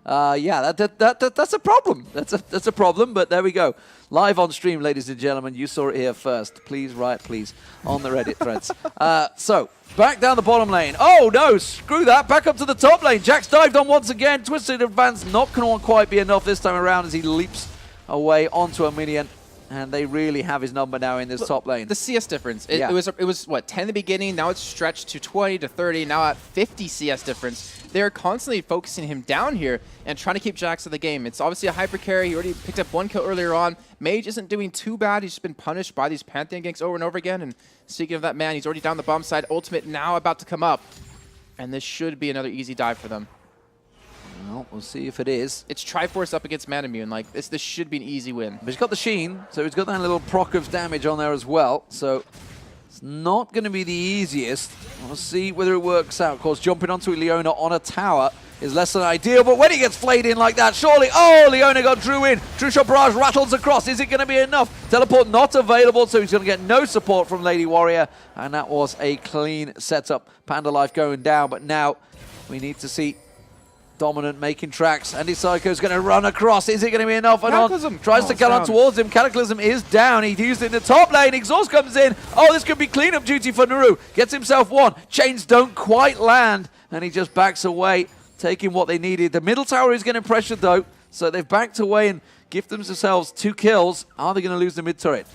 Yeah, that's a problem. That's a problem, but there we go. Live on stream, ladies and gentlemen. You saw it here first. Please, Riot, please, on the Reddit threads. So, back down the bottom lane. Oh, no, screw that. Back up to the top lane. Jax dived on once again. Twisted advance not going to quite be enough this time around as he leaps away onto a minion. And they really have his number now in this top lane. The CS difference. It was, what, 10 in the beginning? Now it's stretched to 20 to 30. Now at 50 CS difference. They're constantly focusing him down here and trying to keep Jax in the game. It's obviously a hyper carry. He already picked up 1 kill earlier on. Mage isn't doing too bad. He's just been punished by these Pantheon ganks over and over again. And speaking of that, man, he's already down the bomb side. Ultimate now about to come up. And this should be another easy dive for them. Well, we'll see if it is. It's Triforce up against Manamune. Like, this should be an easy win. But he's got the Sheen, so he's got that little proc of damage on there as well. So it's not going to be the easiest. We'll see whether it works out. Of course, jumping onto Leona on a tower is less than ideal, but when he gets flayed in like that, surely... Oh, Leona got Drew in. True Shot Barrage rattles across. Is it going to be enough? Teleport not available, so he's going to get no support from Lady Warrior. And that was a clean setup. Panda Life going down, but now we need to see... Dominant making tracks. Andy Psycho's going to run across. Is it going to be enough? Cataclysm Tries to cut on towards him. Cataclysm is down. He used it in the top lane. Exhaust comes in. Oh, this could be cleanup duty for Naru. Gets himself one. Chains don't quite land. And he just backs away, taking what they needed. The middle tower is getting pressured, though. So they've backed away and gifted themselves 2 kills. Are they going to lose the mid turret?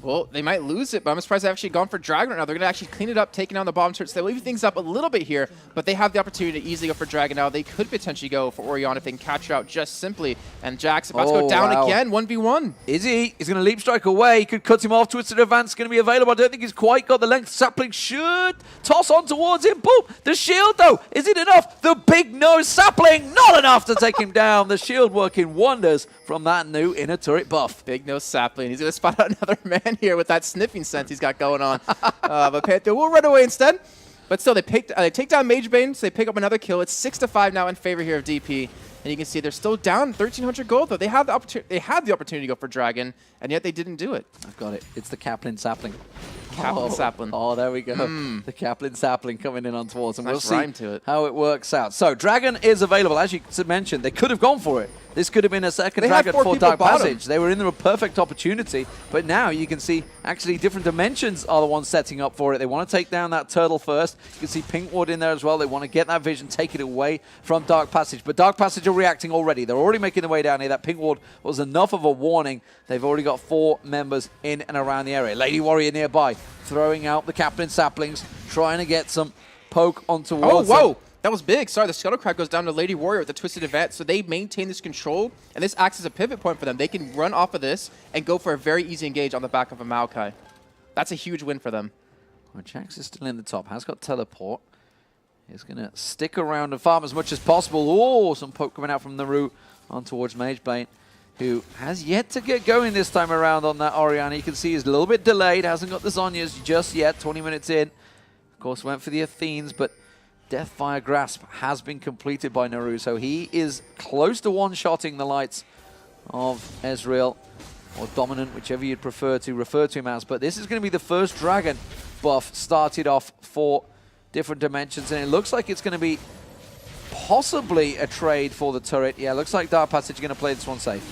Well, they might lose it, but I'm surprised they've actually gone for Dragon right now. They're going to actually clean it up, taking down the bottom turret. So they leave things up a little bit here, but they have the opportunity to easily go for Dragon now. They could potentially go for Orion if they can catch her out just simply. And Jax about to go down again, 1v1. Is he? He's going to leap strike away. He could cut him off. Twisted advance going to be available. I don't think he's quite got the length. Sapling should toss on towards him. Boom! The shield, though. Is it enough? The big nose Sapling, not enough to take him down. The shield working wonders from that new inner turret buff. Big nose Sapling. He's going to spot out another man here with that sniffing sense he's got going on. But Panther will run away instead. But still, they take down Magebane, so they pick up another kill. It's 6-5 now in favor here of DP. And you can see they're still down 1,300 gold, though. They had the opportunity to go for Dragon, and yet they didn't do it. I've got it. It's the Kaplan Sapling. Kaplan Sapling. Oh, there we go. The Kaplan Sapling coming in on towards them. Nice we'll rhyme see to it. how it works out. So, Dragon is available. As you mentioned, they could have gone for it. This could have been a second Dragon for Dark Passage. They were in the perfect opportunity, but now you can see actually different dimensions are the ones setting up for it. They want to take down that turtle first. You can see Pinkwood in there as well. They want to get that vision, take it away from Dark Passage. But Dark Passage are reacting already. They're already making their way down here. That Pinkwood was enough of a warning. They've already got 4 members in and around the area. Lady Warrior nearby, throwing out the Kaplan saplings, trying to get some poke on towards them. Whoa! That was big. Sorry, the Scuttlecrack goes down to Lady Warrior with the Twisted Advance, so they maintain this control, and this acts as a pivot point for them. They can run off of this and go for a very easy engage on the back of a Maokai. That's a huge win for them. Well, Jax is still in the top, has got teleport. He's going to stick around and farm as much as possible. Oh, some poke coming out from Naru on towards Magebane, who has yet to get going this time around on that Orianna. You can see he's a little bit delayed, hasn't got the Zhonya's just yet, 20 minutes in. Of course, went for the Athenes, but Deathfire Grasp has been completed by Naru, so he is close to one-shotting the lights of Ezreal, or Dominant, whichever you'd prefer to refer to him as. But this is going to be the first Dragon buff started off for different dimensions, and it looks like it's going to be possibly a trade for the turret. Yeah, looks like Dark Passage is going to play this one safe.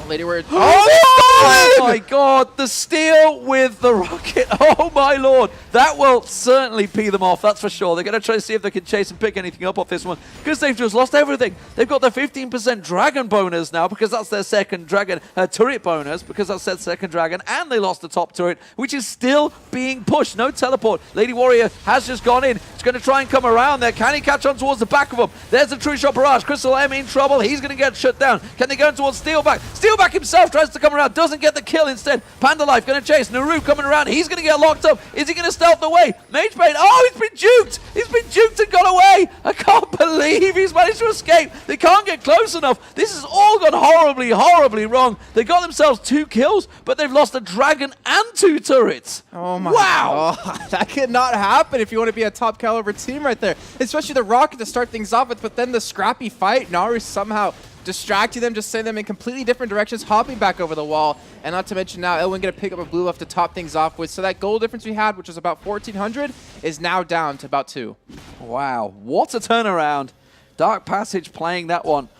Lady Warrior. Oh! Oh my god, the steal with the rocket. Oh my lord. That will certainly pee them off, that's for sure. They're going to try to see if they can chase and pick anything up off this one because they've just lost everything. They've got the 15% dragon bonus now because that's their second dragon turret bonus because that's their second dragon, and they lost the top turret, which is still being pushed. No teleport. Lady Warrior has just gone in. It's going to try and come around there. Can he catch on towards the back of him? There's the True Shot Barrage. Crystal M in trouble. He's going to get shut down. Can they go towards Steelback? Steelback himself tries to come around. Doesn't get the kill instead. Panda Life going to chase. Naru coming around. He's going to get locked up. Is he going to stealth away? Mage Bane. Oh, he's been juked. He's been juked and got away. I can't believe he's managed to escape. They can't get close enough. This has all gone horribly, horribly wrong. They got themselves 2 kills, but they've lost a dragon and 2 turrets. Oh my wow. God. That could not happen if you want to be a top caliber team right there. Especially the rocket to start things off with, but then the scrappy fight. Naru somehow distracting them, just sending them in completely different directions, hopping back over the wall. And not to mention now, Elwin going to pick up a blue buff to top things off with. So that goal difference we had, which was about 1,400, is now down to about 2. Wow. What a turnaround. Dark Passage playing that one.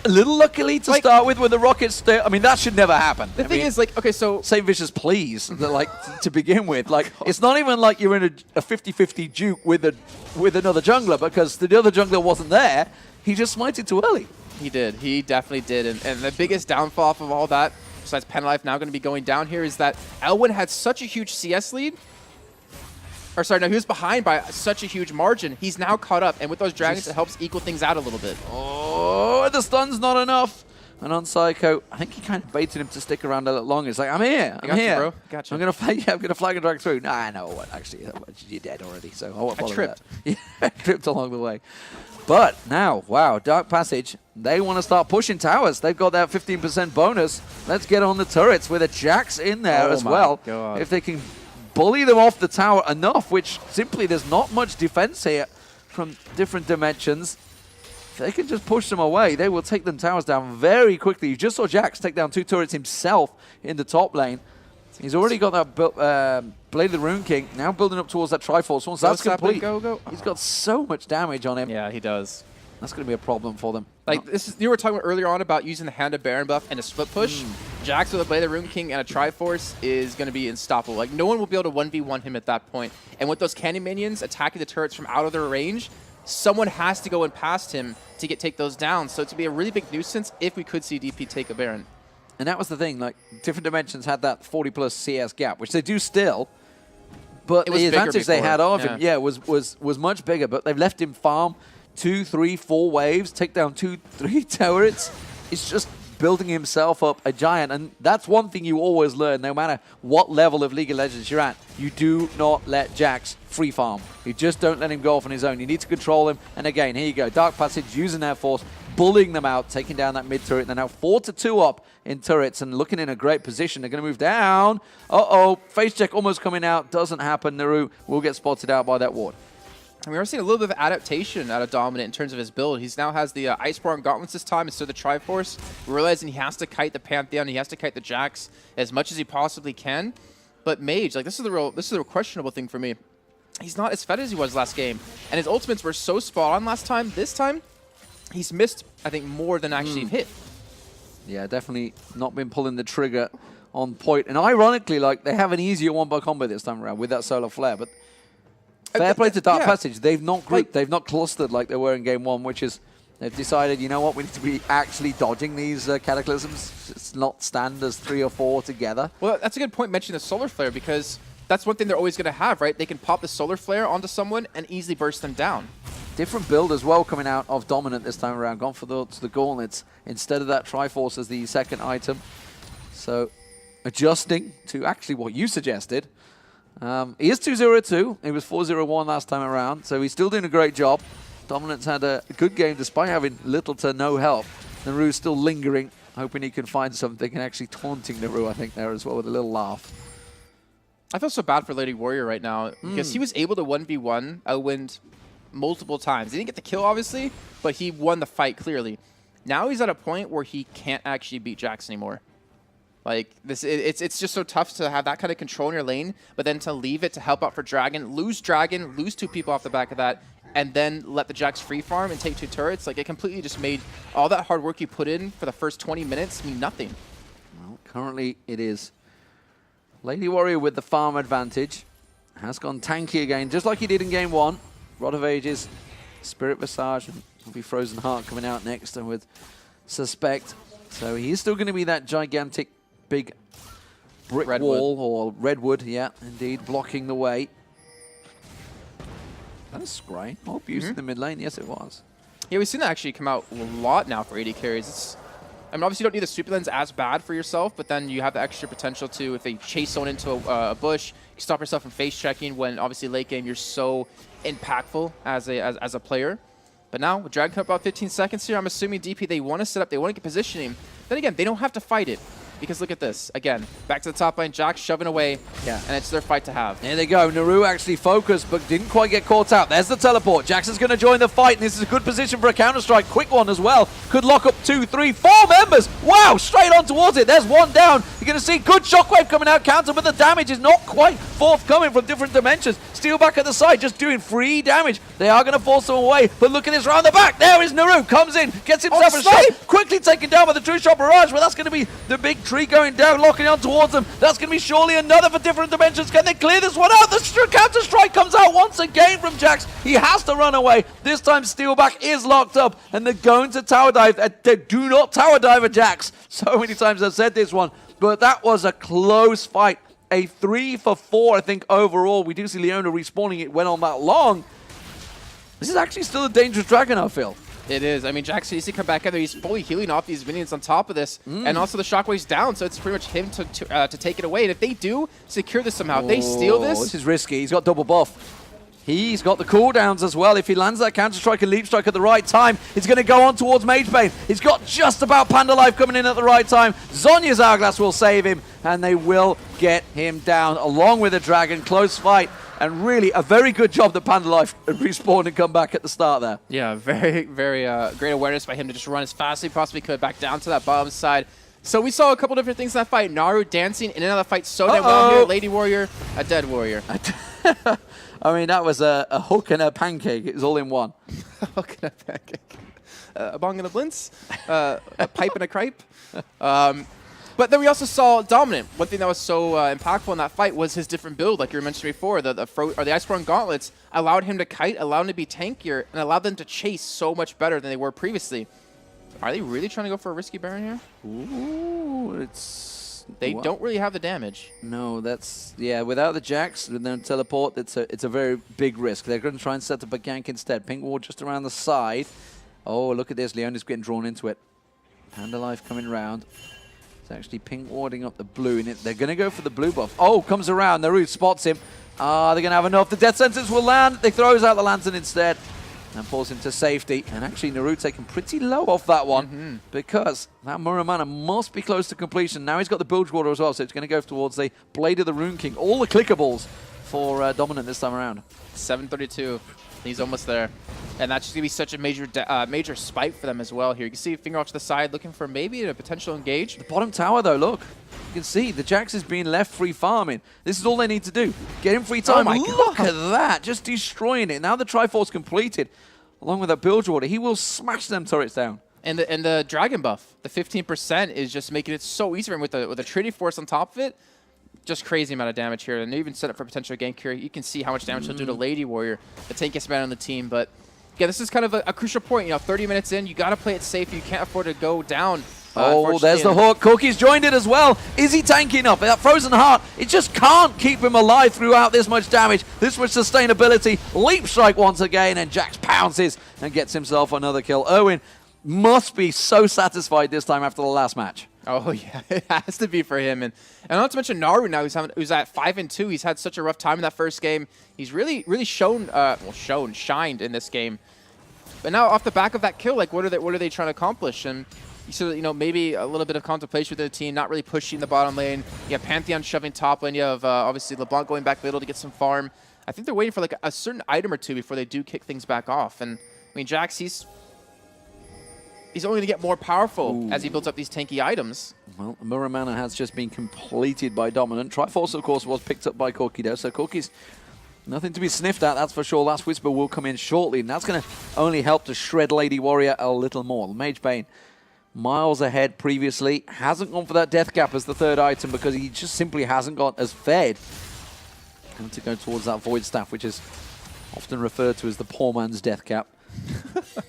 A little luckily to start with the rockets still. I mean, that should never happen. The thing is, like, okay, so St. Vicious, please, like, to begin with. Like, it's not even like you're in a 50-50 duke with another jungler because the other jungler wasn't there. He just smited too early. He did. He definitely did. And the biggest downfall of all that, besides Penalife now going to be going down here, is that Elwin had such a huge CS lead. Or sorry, no, he was behind by such a huge margin. He's now caught up, and with those dragons, it helps equal things out a little bit. Oh, the stun's not enough. And on Psycho, I think he kind of baited him to stick around a little longer. It's like, I'm here. I'm here. You, bro. Gotcha. I'm gonna flag and drag through. Nah, I know what. Actually, you're dead already, so I won't follow tripped. that. Yeah, tripped along the way. But now, wow, Dark Passage, they want to start pushing towers. They've got that 15% bonus. Let's get on the turrets with a Jax in there as well. God. If they can bully them off the tower enough, which simply there's not much defense here from different dimensions. If they can just push them away, they will take them towers down very quickly. You just saw Jax take down 2 turrets himself in the top lane. He's already got that Blade of the Rune King, now building up towards that Triforce. Once that's complete, he's got so much damage on him. Yeah, he does. That's going to be a problem for them. Like, this is, you were talking about earlier on about using the Hand of Baron buff and a split push. Jax with a Blade of the Rune King and a Triforce is going to be unstoppable. Like, no one will be able to 1v1 him at that point. And with those cannon minions attacking the turrets from out of their range, someone has to go in past him to take those down. So it's to be a really big nuisance if we could see DP take a Baron. And that was the thing, like, different dimensions had that 40+ CS gap, which they do still. But the advantage they had of him, was much bigger. But they've left him farm 2, 3, 4 waves, take down 2, 3 turrets. It's just building himself up a giant. And that's one thing you always learn, no matter what level of League of Legends you're at. You do not let Jax free farm. You just don't let him go off on his own. You need to control him. And again, here you go. Dark Passage using their force, bullying them out, taking down that mid turret. They're now 4-2 up in turrets and looking in a great position. They're going to move down. Uh-oh. Face check almost coming out. Doesn't happen. Naru will get spotted out by that ward. And we are seeing a little bit of adaptation out of Dominant in terms of his build. He now has the Iceborne Gauntlets this time instead of the Triforce, realizing he has to kite the Pantheon, he has to kite the Jax as much as he possibly can. But Mage, like, this is the real questionable thing for me. He's not as fed as he was last game, and his ultimates were so spot on last time. This time, he's missed, I think, more than actually hit. Yeah, definitely not been pulling the trigger on point. And ironically, like, they have an easier one-by combo this time around with that Solar Flare, but fair play to Dark Passage. They've not grouped, they've not clustered like they were in game 1, which is they've decided, you know what, we need to be actually dodging these Cataclysms. It's not stand as 3 or 4 together. Well, that's a good point mentioning the Solar Flare, because that's one thing they're always going to have, right? They can pop the Solar Flare onto someone and easily burst them down. Different build as well coming out of Dominant this time around. Gone for the Gauntlets instead of that Triforce as the second item. So adjusting to actually what you suggested. He is 2-0-2. He was 4-0-1 last time around, so he's still doing a great job. Dominant's had a good game despite having little to no help. Naru's still lingering, hoping he can find something, and actually taunting Naru, I think, there as well with a little laugh. I feel so bad for Lady Warrior right now because he was able to 1v1 outwin multiple times. He didn't get the kill, obviously, but he won the fight clearly. Now he's at a point where he can't actually beat Jax anymore. Like, it's just so tough to have that kind of control in your lane, but then to leave it to help out for Dragon, lose 2 people off the back of that, and then let the Jax free farm and take 2 turrets. Like, it completely just made all that hard work you put in for the first 20 minutes mean nothing. Well, Currently, it is Lady Warrior with the farm advantage. Has gone tanky again, just like he did in game 1. Rod of Ages, Spirit Visage, and will be Frozen Heart coming out next, and with Suspect. So he is still going to be that gigantic, big brick wall, or redwood, yeah, indeed, blocking the way. That's great. More abuse in the mid lane. Yes, it was. Yeah, we've seen that actually come out a lot now for AD carries. I mean, obviously you don't need the super lens as bad for yourself, but then you have the extra potential to, if they chase someone into a bush, you can stop yourself from face checking when obviously late game you're so impactful as a player. But now, with Dragon Cup about 15 seconds here, I'm assuming DP, they want to set up, they want to get positioning. Then again, they don't have to fight it. Because look at this. Again, back to the top lane, Jax shoving away, and it's their fight to have. There they go. Naru actually focused, but didn't quite get caught out. There's the teleport. Jackson's going to join the fight, and this is a good position for a counter-strike. Quick one as well. Could lock up 2, 3, 4 members. Wow, straight on towards it. There's one down. You're going to see good shockwave coming out counter, but the damage is not quite forthcoming from different dimensions. Steel back at the side, just doing free damage. They are going to force them away, but look at this round the back. There is Naru. Comes in, gets himself a shot. Quickly taken down by the True Shot Barrage, but that's going to be the big tree going down, locking on towards them. That's going to be surely another for different dimensions. Can they clear this one out? The counter-strike comes out once again from Jax. He has to run away. This time Steelback is locked up, and they're going to tower dive. They do not tower dive a Jax. So many times I've said this one, but that was a close fight. A 3 for 4, I think, overall. We do see Leona respawning. It went on that long. This is actually still a dangerous dragon, I feel. It is. I mean, Jax needs to come back in there. He's fully healing off these minions on top of this. And also the shockwave's down, so it's pretty much him to take it away. And if they do secure this somehow, if they steal this... This is risky. He's got double buff. He's got the cooldowns as well. If he lands that counter-strike and leap strike at the right time, he's going to go on towards Mage Bane. He's got just about Panda Life coming in at the right time. Zhonya's Hourglass will save him, and they will get him down along with the dragon. Close fight, and really a very good job that Panda Life respawned and come back at the start there. Yeah, very, very great awareness by him to just run as fast as he possibly could back down to that bottom side. So we saw a couple different things in that fight. Naru dancing in and out of the fight so damn well here. Lady Warrior, a dead warrior. I mean, that was a hook and a pancake. It was all in one. A hook and a pancake. A bong and a blintz. A pipe and a crepe. But then we also saw Dominant. One thing that was so impactful in that fight was his different build, like you were mentioning before. The Iceborne Gauntlets allowed him to kite, allowed him to be tankier, and allowed them to chase so much better than they were previously. Are they really trying to go for a risky Baron here? Ooh, it's... They don't really have the damage. No, that's... Yeah, without the Jax, with no teleport, it's a very big risk. They're going to try and set up a gank instead. Pink ward just around the side. Oh, look at this. Leona's getting drawn into it. Panda Life coming round. It's actually pink warding up the blue. And they're going to go for the blue buff. Oh, comes around. Naru spots him. They're going to have enough. The Death Sentence will land. They throws out the Lantern instead. And pulls him to safety. And actually, Naru taken pretty low off that one because that Muramana must be close to completion. Now he's got the Bilge Water as well, so it's going to go towards the Blade of the Rune King. All the clickables for Dominant this time around. 732. He's almost there. And that's just going to be such a major spike for them as well here. You can see Finger off to the side looking for maybe a potential engage. The bottom tower, though, look. You can see the Jax is being left free farming. This is all they need to do. Get him free time. Oh my Look God. at that. Just destroying it. Now the Triforce completed. Along with that Bilge Water, he will smash them turrets down. And the Dragon buff, the 15% is just making it so easy for him with the Trinity Force on top of it. Just crazy amount of damage here. And they even set up for potential gank here. You can see how much damage he'll do to Lady Warrior, the tankiest man on the team. But yeah, this is kind of a crucial point. You know, 30 minutes in, you got to play it safe. You can't afford to go down. Oh, there's the hook. Cookie's joined it as well. Is he tanky enough? That Frozen Heart, it just can't keep him alive throughout this much damage, this much sustainability. Leap strike once again, and Jax pounces and gets himself another kill. Owen must be so satisfied this time after the last match. Oh, yeah, it has to be for him. And not to mention Naru now, who's at 5-2. He's had such a rough time in that first game. He's really shined in this game. But now off the back of that kill, like what are they trying to accomplish? And so, you know, maybe a little bit of contemplation within the team, not really pushing the bottom lane. You have Pantheon shoving top lane. You have obviously LeBlanc going back middle to get some farm. I think they're waiting for like a certain item or two before they do kick things back off. And I mean, Jax, he's only going to get more powerful as he builds up these tanky items. Well, Muramana has just been completed by Dominant. Triforce, of course, was picked up by Corki though, so Corki's nothing to be sniffed at, that's for sure. Last Whisper will come in shortly, and that's going to only help to shred Lady Warrior a little more. Mage Bane miles ahead previously. Hasn't gone for that death cap as the third item because he just simply hasn't got as fed. Going to go towards that void staff, which is often referred to as the poor man's death cap.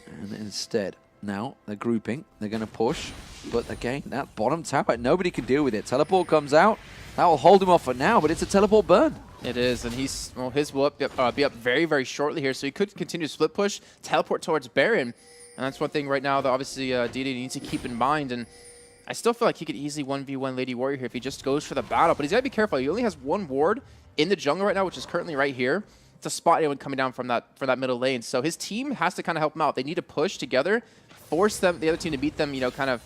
And instead, now they're grouping. They're going to push. But again, that bottom tower, nobody can deal with it. Teleport comes out. That will hold him off for now, but it's a teleport burn. It is, and his will be up very, very shortly here, so he could continue to split push, teleport towards Baron. And that's one thing right now that obviously DD needs to keep in mind. And I still feel like he could easily 1v1 Lady Warrior here if he just goes for the battle. But he's got to be careful. He only has one ward in the jungle right now, which is currently right here, to spot anyone coming down from that middle lane. So his team has to kind of help him out. They need to push together, force the other team to beat them, kind of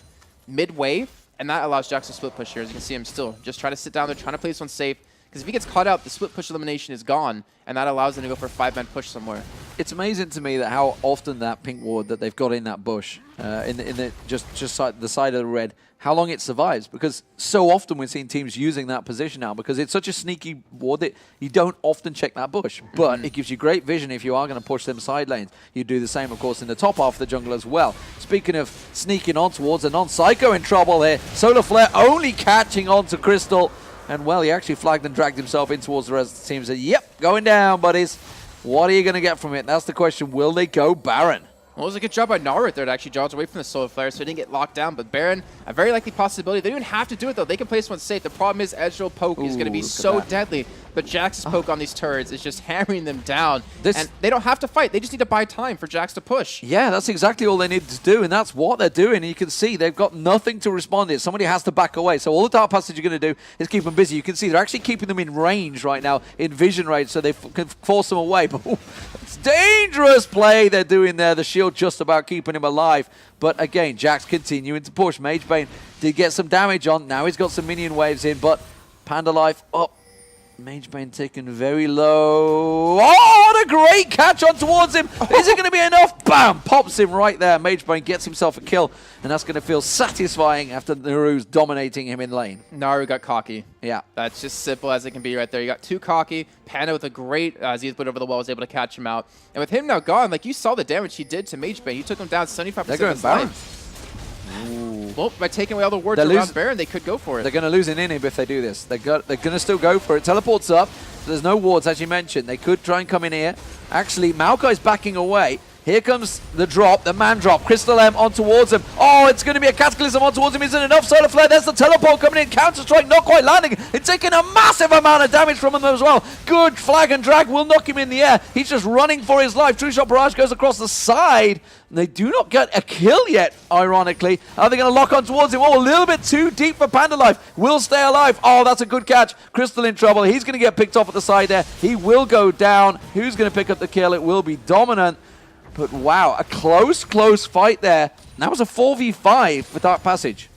midway. And that allows Jax to split push here. As you can see him still just trying to sit down there, trying to play this one safe. Because if he gets caught out, the split push elimination is gone, and that allows him to go for a 5-man push somewhere. It's amazing to me that how often that pink ward that they've got in that bush, just the side of the red, how long it survives. Because so often we're seeing teams using that position now because it's such a sneaky ward that you don't often check that bush. But it gives you great vision if you are going to push them side lanes. You do the same, of course, in the top half of the jungle as well. Speaking of sneaking on towards a non-psycho in trouble here, Solar Flare only catching on to Crystal. And, well, he actually flagged and dragged himself in towards the rest of the team. Said, yep, going down, buddies. What are you going to get from it? That's the question. Will they go Baron? Well, it was a good job by Naruto there to actually dodge away from the Solar Flare so he didn't get locked down. But Baron, a very likely possibility. They don't even have to do it, though. They can play this one safe. The problem is Edge'll poke is going to be so deadly. But Jax's poke on these turrets is just hammering them down. And they don't have to fight. They just need to buy time for Jax to push. Yeah, that's exactly all they need to do, and that's what they're doing. And you can see they've got nothing to respond to. Somebody has to back away. So all the Dark Passage you're going to do is keep them busy. You can see they're actually keeping them in range right now, in vision range, so they can force them away. But it's dangerous play they're doing there. The shield just about keeping him alive. But again, Jax continuing to push. Magebane did get some damage on. Now he's got some minion waves in, but Panda Life up. Magebane taken very low. Oh, what a great catch on towards him. Is it going to be enough? Bam! Pops him right there. Magebane gets himself a kill, and that's going to feel satisfying after Naru's dominating him in lane. Naru got cocky. Yeah. That's just simple as it can be right there. You got too cocky. Panda with a great, as he put over the wall, was able to catch him out. And with him now gone, like you saw the damage he did to Magebane. He took him down 75% They're going of his Baron. life. Well, by taking away all the wards around Baron, they could go for it. They're going to lose an inhib if they do this. They're going to still go for it. Teleports up. So there's no wards, as you mentioned. They could try and come in here. Actually, Maokai's backing away. Here comes the drop, the man drop. Crystal M on towards him. Oh, it's going to be a Cataclysm on towards him. Isn't enough. Solar Flare. There's the teleport coming in. Counter-Strike not quite landing. It's taking a massive amount of damage from him as well. Good flag and drag will knock him in the air. He's just running for his life. True Shot Barrage goes across the side. They do not get a kill yet, ironically. Are they going to lock on towards him? Oh, a little bit too deep for Panda Life. Will stay alive. Oh, that's a good catch. Crystal in trouble. He's going to get picked off at the side there. He will go down. Who's going to pick up the kill? It will be Dominant. But wow, a close fight there. That was a 4v5 for Dark Passage.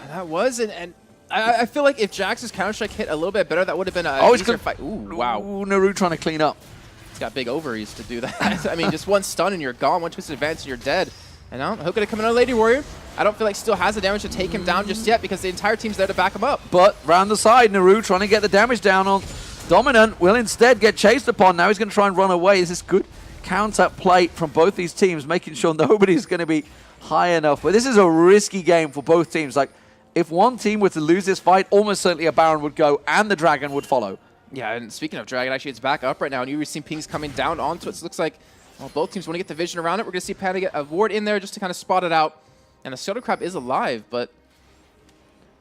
That was, and I feel like if Jax's Counter-Strike hit a little bit better, that would have been a easier fight. Ooh, wow. Ooh, Naru trying to clean up. He's got big ovaries to do that. I mean, just one stun and you're gone. One twisted advance and you're dead. And now, Hook gonna come in on Lady Warrior. I don't feel like Still has the damage to take him down just yet because the entire team's there to back him up. But round the side, Naru trying to get the damage down on Dominant. Will instead get chased upon. Now he's going to try and run away. This is good counter play from both these teams, making sure nobody's going to be high enough. But this is a risky game for both teams. Like, if one team were to lose this fight, almost certainly a Baron would go and the Dragon would follow. Yeah, and speaking of Dragon, actually it's back up right now, and you've seen pings coming down onto it. So it looks like both teams want to get the vision around it. We're going to see Panda get a ward in there just to kind of spot it out. And the Soda Crab is alive, but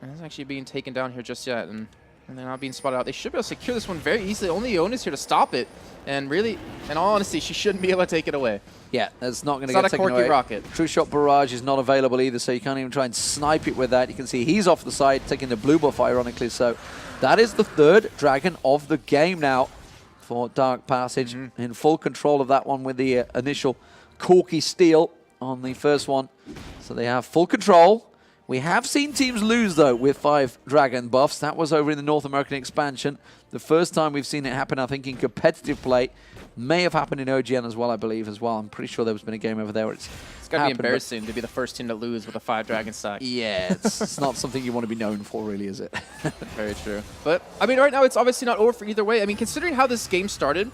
it isn't actually being taken down here just yet. And they're not being spotted out. They should be able to secure this one very easily. Only Iona's here to stop it. And really, in all honesty, she shouldn't be able to take it away. Yeah, that's not going to get taken away. It's not a quirky rocket. True Shot Barrage is not available either, so you can't even try and snipe it with that. You can see he's off the side, taking the blue buff, ironically. So that is the third Dragon of the game now for Dark Passage. In full control of that one with the initial Corky steal on the first one. So they have full control. We have seen teams lose, though, with 5 Dragon buffs. That was over in the North American expansion. The first time we've seen it happen, I think, in competitive play. May have happened in OGN as well, I believe, as well. I'm pretty sure there's been a game over there where it's got to be embarrassing to be the first team to lose with a 5 Dragon stack. Yeah, it's not something you want to be known for, really, is it? Very true. But, I mean, right now, it's obviously not over for either way. I mean, considering how this game started,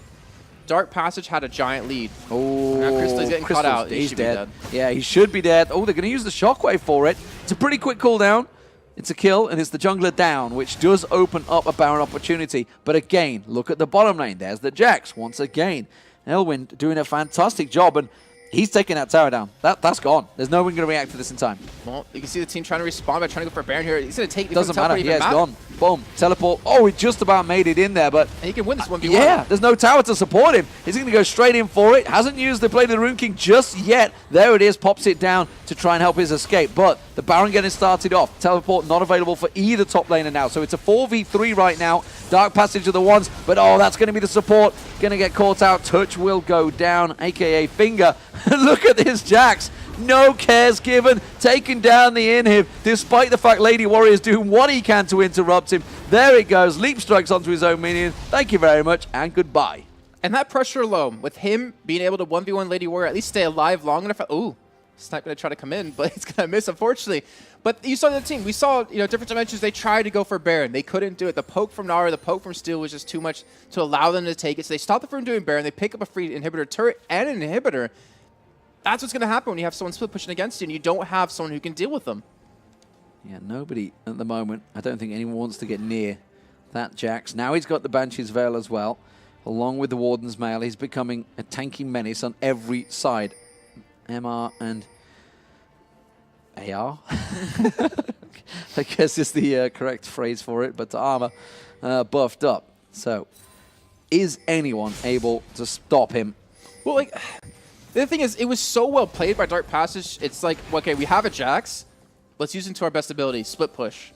Dark Passage had a giant lead. Oh, now Crystal's got getting caught out. He's should be dead. Yeah, he should be dead. Oh, they're going to use the shockwave for it. It's a pretty quick cooldown. It's a kill, and it's the jungler down, which does open up a Baron opportunity. But again, look at the bottom lane. There's the Jax once again. Elwin doing a fantastic job, and he's taking that tower down. That's gone. There's no one going to react to this in time. Well, you can see the team trying to respond by trying to go for Baron here. He's going to take. Doesn't matter. Yeah, it's gone. Boom. Teleport. Oh, he just about made it in there, but and he can win this 1v1. Yeah, there's no tower to support him. He's going to go straight in for it. Hasn't used the Blade of the Rune King just yet. There it is. Pops it down to try and help his escape. But the Baron getting started off. Teleport not available for either top laner now. So it's a 4v3 right now. Dark Passage of the ones. But oh, that's going to be the support. Going to get caught out. Touch will go down, a.k.a. Finger. Look at this Jax. No cares given, taking down the inhib, despite the fact Lady Warrior is doing what he can to interrupt him. There it goes, leap strikes onto his own minion. Thank you very much, and goodbye. And that pressure alone, with him being able to 1v1 Lady Warrior, at least stay alive long enough. Ooh, Snipe going to try to come in, but he's going to miss, unfortunately. But you saw the team. We saw, different dimensions. They tried to go for Baron. They couldn't do it. The poke from Nara, the poke from Steel was just too much to allow them to take it. So they stopped them from doing Baron. They pick up a free inhibitor turret and an inhibitor. That's what's going to happen when you have someone split pushing against you and you don't have someone who can deal with them. Yeah, nobody at the moment. I don't think anyone wants to get near that Jax. Now he's got the Banshee's Veil as well, along with the Warden's Mail. He's becoming a tanky menace on every side. MR and AR, I guess is the correct phrase for it, but armor buffed up. So, is anyone able to stop him? Well, the thing is, it was so well played by Dark Passage. It's like, okay, we have a Jax. Let's use him to our best ability, split push.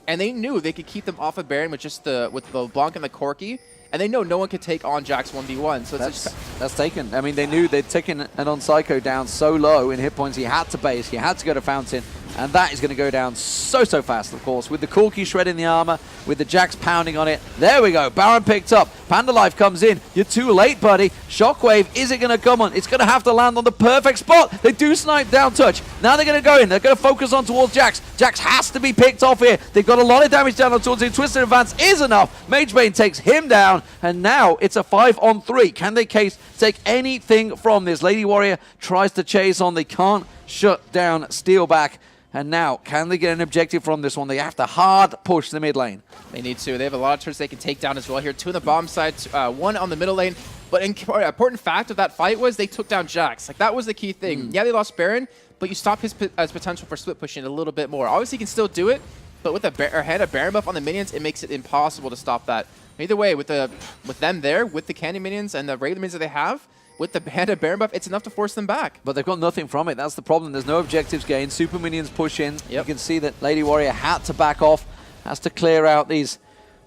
And they knew they could keep them off of Baron with just the Blanc and the Corki. And they know no one could take on Jax 1v1. So that's taken. I mean, they knew they'd taken an On Psycho down so low in hit points, he had to base, he had to go to Fountain. And that is going to go down so fast, of course, with the Corki shredding the armor, with the Jax pounding on it. There we go. Baron picked up. Panda Life comes in. You're too late, buddy. Shockwave, is it going to come on? It's going to have to land on the perfect spot. They do snipe down Touch. Now they're going to go in. They're going to focus on towards Jax. Jax has to be picked off here. They've got a lot of damage down on towards him. Twisted Advance is enough. Magebane takes him down, and now it's a 5-on-3. Can they take anything from this? Lady Warrior tries to chase on. They can't shut down Steelback. And now, can they get an objective from this one? They have to hard push the mid lane. They need to. They have a lot of turrets they can take down as well here. 2 on the bottom side, 1 on the middle lane. But an important fact of that fight was they took down Jax. Like, that was the key thing. Yeah, they lost Baron, but you stop his potential for split pushing a little bit more. Obviously, he can still do it, but with a Baron buff on the minions, it makes it impossible to stop that. Either way, with them there, with the candy minions and the regular minions that they have, with the hand of Baron buff, it's enough to force them back. But they've got nothing from it. That's the problem. There's no objectives gained. Super minions push in. Yep. You can see that Lady Warrior had to back off, has to clear out these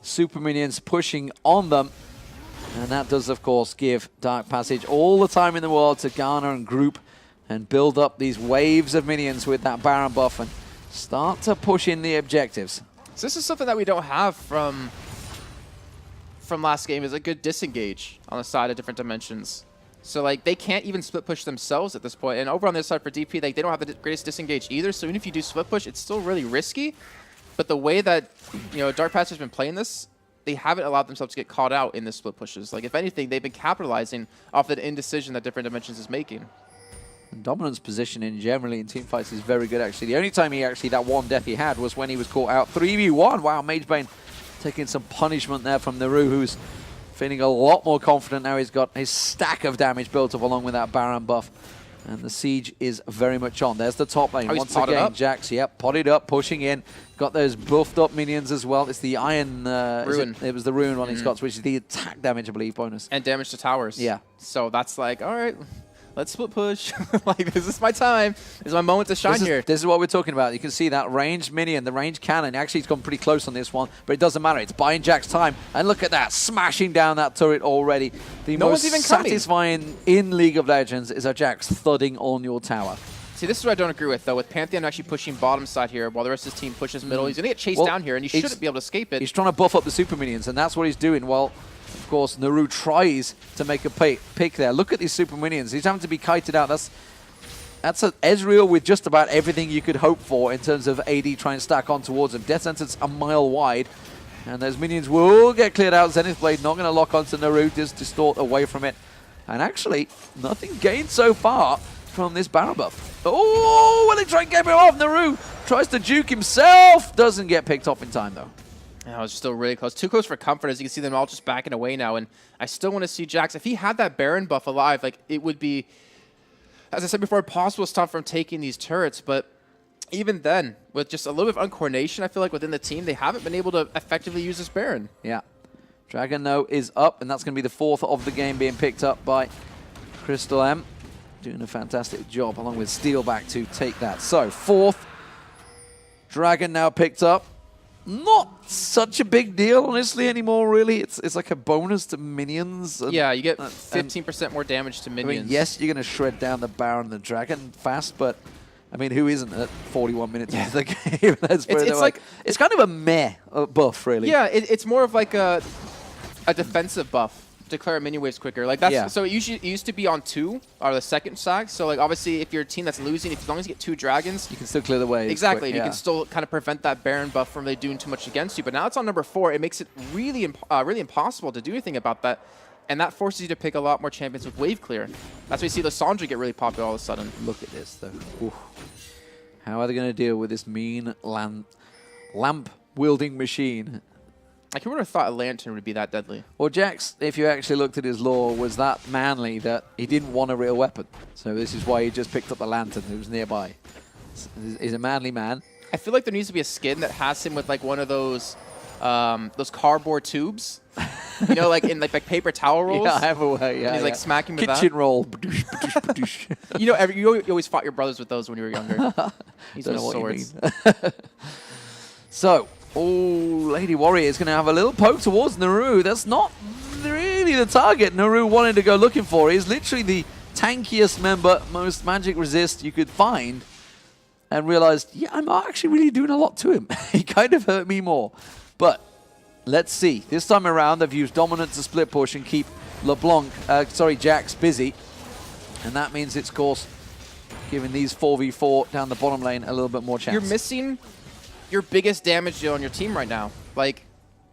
super minions pushing on them. And that does, of course, give Dark Passage all the time in the world to garner and group and build up these waves of minions with that Baron buff and start to push in the objectives. So this is something that we don't have from last game, is a good disengage on the side of different dimensions. So, like, they can't even split push themselves at this point. And over on this side for DP, like, they don't have the greatest disengage either. So even if you do split push, it's still really risky. But the way that, Dark Passage has been playing this, they haven't allowed themselves to get caught out in the split pushes. Like, if anything, they've been capitalizing off the indecision that different dimensions is making. Dominance positioning generally in teamfights is very good, actually. The only time that one death he had was when he was caught out 3v1. Wow, Magebane taking some punishment there from Naru, who's feeling a lot more confident now. He's got his stack of damage built up along with that Baron buff. And the siege is very much on. There's the top lane. Once again, Jax, potted up, pushing in. Got those buffed up minions as well. It's the Iron... Rune. It was the Rune one he's got, which is the attack damage, I believe, bonus. And damage to towers. Yeah. So that's like, all right, let's split push. Like, this is my time. This is my moment to shine here. This is what we're talking about. You can see that ranged minion, the ranged cannon. Actually, it's gone pretty close on this one, but it doesn't matter. It's buying Jack's time. And look at that, smashing down that turret already. The most satisfying in League of Legends is a Jax thudding on your tower. See, this is what I don't agree with, though, with Pantheon actually pushing bottom side here while the rest of his team pushes middle. He's going to get chased down here, and he shouldn't be able to escape it. He's trying to buff up the super minions, and that's what he's doing. Well, of course, Naru tries to make a pick there. Look at these super minions. He's having to be kited out. That's an Ezreal with just about everything you could hope for in terms of AD trying to stack on towards him. Death Sentence a mile wide, and those minions will get cleared out. Zenith Blade not going to lock onto Naru, just distort away from it. And actually, nothing gained so far from this Baron buff. Oh, well, they try and get him off. Naru tries to juke himself. Doesn't get picked off in time, though. Yeah, it was still really close. Too close for comfort, as you can see them all just backing away now. And I still want to see Jax. If he had that Baron buff alive, like, it would be, as I said before, impossible to stop from taking these turrets. But even then, with just a little bit of uncoordination, I feel like within the team, they haven't been able to effectively use this Baron. Yeah. Dragon, though, is up, and that's going to be the 4th of the game being picked up by Crystal M. Doing a fantastic job, along with Steelback, to take that. So, 4th. Dragon now picked up. Not such a big deal, honestly, anymore, really. It's like a bonus to minions. And, yeah, you get 15% more damage to minions. I mean, yes, you're going to shred down the Baron and the Dragon fast, but, I mean, who isn't at 41 minutes into the game? It's kind of a meh buff, really. Yeah, it's more of like a defensive buff. Declare minion waves quicker. Like that's so it used to be on 2 or the second stack. So like obviously if you're a team that's losing, as long as you get 2 dragons, you can still clear the way. Exactly. Quick, you can still kind of prevent that Baron buff from really doing too much against you. But now it's on number 4. It makes it really impossible to do anything about that. And that forces you to pick a lot more champions with wave clear. That's why you see Lissandra get really popular all of a sudden. Look at this though. Oof. How are they going to deal with this mean lamp wielding machine? Like, who would have thought a lantern would be that deadly? Well, Jax, if you actually looked at his lore, was that manly that he didn't want a real weapon. So this is why he just picked up the lantern that was nearby. He's a manly man. I feel like there needs to be a skin that has him with like one of those cardboard tubes. You know, like in like paper towel rolls. Yeah, I have a way. Yeah, and he's like smacking with kitchen that. roll. You know, you always fought your brothers with those when you were younger. These are swords. So, Lady Warrior is going to have a little poke towards Naru. That's not really the target Naru wanted to go looking for. He's literally the tankiest member, most magic resist you could find, and realized, yeah, I'm actually really doing a lot to him. He kind of hurt me more. But let's see. This time around, they've used Dominant to split push and keep Jax busy. And that means it's, of course, giving these 4v4 down the bottom lane a little bit more chance. You're missing your biggest damage deal on your team right now. Like,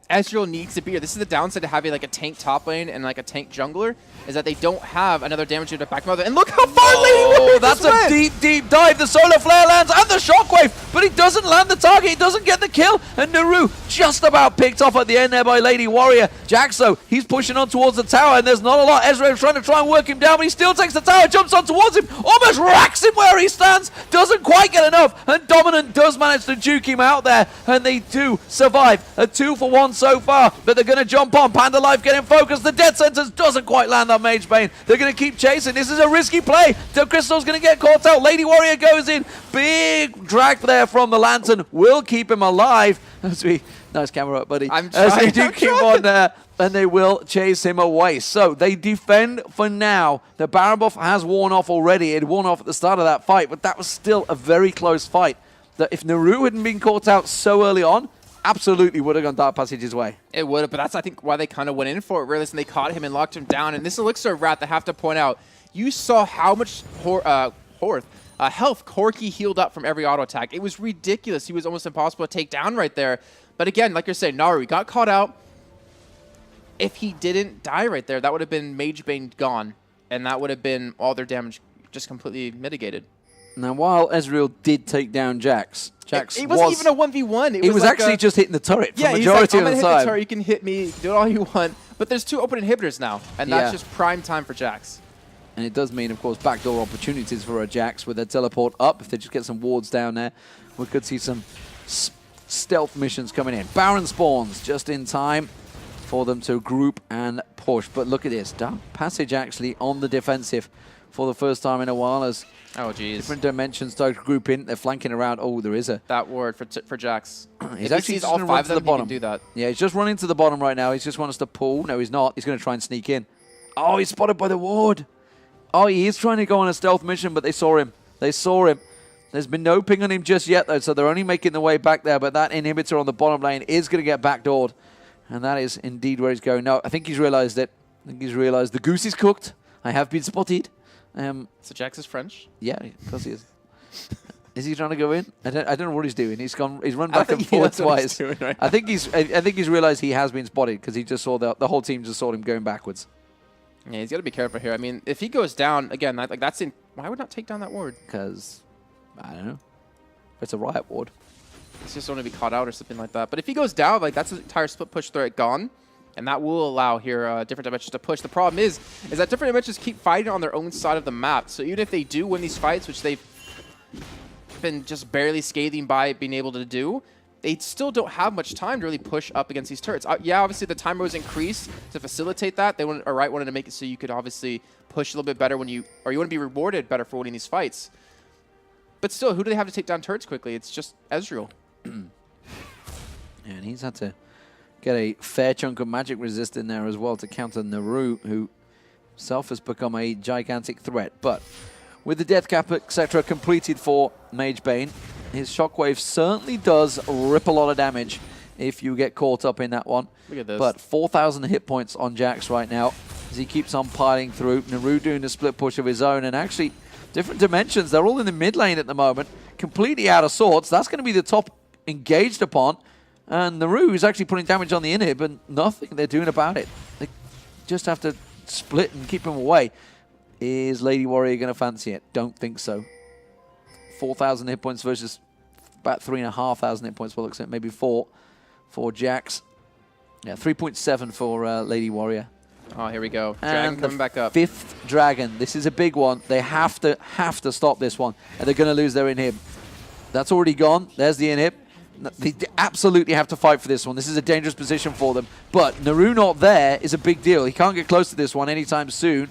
Ezreal needs to be here. This is the downside to having like a tank top lane and like a tank jungler, is that they don't have another damage deal to back them up. And look how far Lady Warrior that's a deep dive. The solar flare lands and the shockwave, but he doesn't land the target. He doesn't get the kill. And Naru just about picked off at the end there by Lady Warrior. Jax, though, he's pushing on towards the tower, and there's not a lot. Ezreal trying to work him down, but he still takes the tower, jumps on towards him, almost racks him where he stands, doesn't quite get enough, and Dominant does manage to juke him out there, and they do survive. A 2-for-1 so far, but they're going to jump on. Panda Life getting focused. The Death Sentence doesn't quite land on Mage Bane. They're going to keep chasing. This is a risky play. Crystal's going to get caught out. Lady Warrior goes in. Big drag there from the Lantern. Will keep him alive. Nice camera up, buddy. As they do keep on there, and they will chase him away. So they defend for now. The Baron buff has worn off already. It worn off at the start of that fight, but that was still a very close fight. That if Naru hadn't been caught out so early on, absolutely would have gone Dark Passage's way. It would have, but that's, I think, why they kind of went in for it, realizing they caught him and locked him down. And this Elixir Rat, I have to point out, you saw how much health Corki healed up from every auto attack. It was ridiculous. He was almost impossible to take down right there. But again, like you're saying, Naru got caught out. If he didn't die right there, that would have been Mage Bane gone, and that would have been all their damage just completely mitigated. Now, while Ezreal did take down Jax, it wasn't even a 1v1. It was like actually just hitting the turret for the majority of the time. Hit the turret, you can hit me, do it all you want. But there's 2 open inhibitors now, and that's just prime time for Jax. And it does mean, of course, backdoor opportunities for a Jax with their teleport up. If they just get some wards down there, we could see some stealth missions coming in. Baron spawns just in time for them to group and push. But look at this. Dark Passage actually on the defensive for the first time in a while as different dimensions start to group in. They're flanking around. Oh, there is that ward for Jax. He's actually just all 5 to the bottom. He can do that. Yeah, he's just running to the bottom right now. He's just wants us to pull. No, he's not. He's going to try and sneak in. Oh, he's spotted by the ward. Oh, he is trying to go on a stealth mission, but they saw him. They saw him. There's been no ping on him just yet, though, so they're only making their way back there, but that inhibitor on the bottom lane is going to get backdoored, and that is indeed where he's going. No, I think he's realized it. I think he's realized the goose is cooked. I have been spotted. So Jax is French? Yeah, of course he is. Is he trying to go in? I don't know what he's doing. He's run back and forth twice. Right, I think he's realized he has been spotted because he just saw the whole team just saw him going backwards. Yeah, he's got to be careful here. I mean, if he goes down, again, that's in... Why would not take down that ward? Because, I don't know. It's a riot ward. It's just want to be caught out or something like that. But if he goes down, like that's an entire split push threat gone. And that will allow here different dimensions to push. The problem is that different dimensions keep fighting on their own side of the map. So even if they do win these fights, which they've been just barely scathing by being able to do, they still don't have much time to really push up against these turrets. Yeah, obviously the timer was increased to facilitate that. They wanted to make it so you could obviously push a little bit better when you want to be rewarded better for winning these fights. But still, who do they have to take down turrets quickly? It's just Ezreal. And he's had to get a fair chunk of magic resist in there as well to counter Naru, who himself has become a gigantic threat. But with the death cap, etc., completed for Mage Bane, his shockwave certainly does rip a lot of damage if you get caught up in that one. Look at this. But 4,000 hit points on Jax right now as he keeps on piling through. Naru doing a split push of his own, and actually different dimensions. They're all in the mid lane at the moment, completely out of sorts. That's going to be the top engaged upon. And Naru is actually putting damage on the inhib, and nothing they're doing about it. They just have to split and keep him away. Is Lady Warrior going to fancy it? Don't think so. 4,000 hit points versus about 3,500 hit points. Well, looks like maybe 4 for Jax. Yeah, 3.7 for Lady Warrior. Oh, here we go. Dragon coming back up. 5th dragon. This is a big one. They have to stop this one, and they're going to lose their inhib. That's already gone. There's the inhib. They absolutely have to fight for this one. This is a dangerous position for them. But Naru not there is a big deal. He can't get close to this one anytime soon.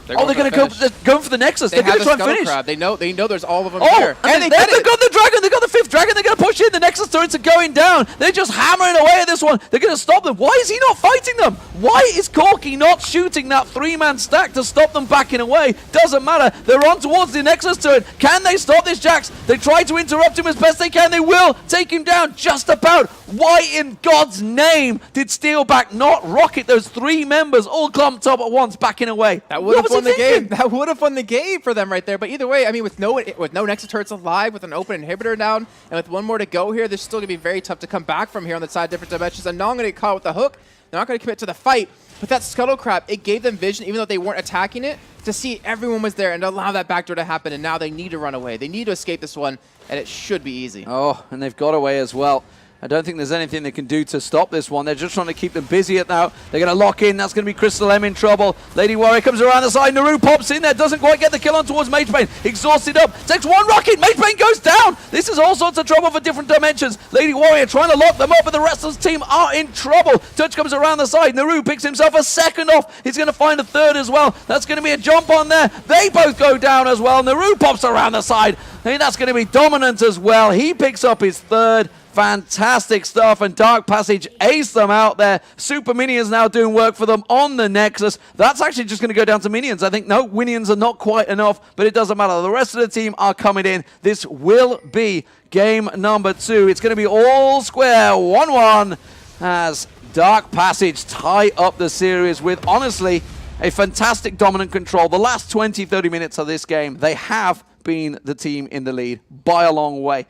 They're going to go for the Nexus. They're going to try and finish. Crab. They know there's all of them here. And they've got the dragon. They've got the 5th dragon. They're going to push in. The Nexus turrets are going down. They're just hammering away at this one. They're going to stop them. Why is he not fighting them? Why is Corki not shooting that 3-man stack to stop them backing away? Doesn't matter. They're on towards the Nexus turret. Can they stop this Jax? They try to interrupt him as best they can. They will take him down just about. Why in God's name did Steelback not rocket those 3 members all clumped up at once backing away? That would have won the game. That would have won the game for them right there. But either way, I mean, with no Nexus turrets alive, with an open inhibitor down, and with one more to go here, they're still going to be very tough to come back from here on the side of different dimensions. And not going to get caught with the hook. They're not going to commit to the fight. But that Scuttle Crab, it gave them vision, even though they weren't attacking it, to see everyone was there and allow that backdoor to happen. And now they need to run away. They need to escape this one, and it should be easy. Oh, and they've got away as well. I don't think there's anything they can do to stop this one. They're just trying to keep them busy at now. They're going to lock in. That's going to be Crystal M in trouble. Lady Warrior comes around the side. Naru pops in there. Doesn't quite get the kill on towards Mage Bane. Exhausted up. Takes one rocket. Mage Bane goes down. This is all sorts of trouble for different dimensions. Lady Warrior trying to lock them up, but the rest of the team are in trouble. Touch comes around the side. Naru picks himself a 2nd off. He's going to find a 3rd as well. That's going to be a jump on there. They both go down as well. Naru pops around the side. I think that's going to be Dominant as well. He picks up his 3rd. Fantastic stuff, and Dark Passage aced them out there. Super Minions now doing work for them on the Nexus. That's actually just going to go down to Minions. I think, no, Minions are not quite enough, but it doesn't matter. The rest of the team are coming in. This will be game number 2. It's going to be all square, 1-1, as Dark Passage tie up the series with, honestly, a fantastic dominant control. The last 20-30 minutes of this game, they have been the team in the lead by a long way.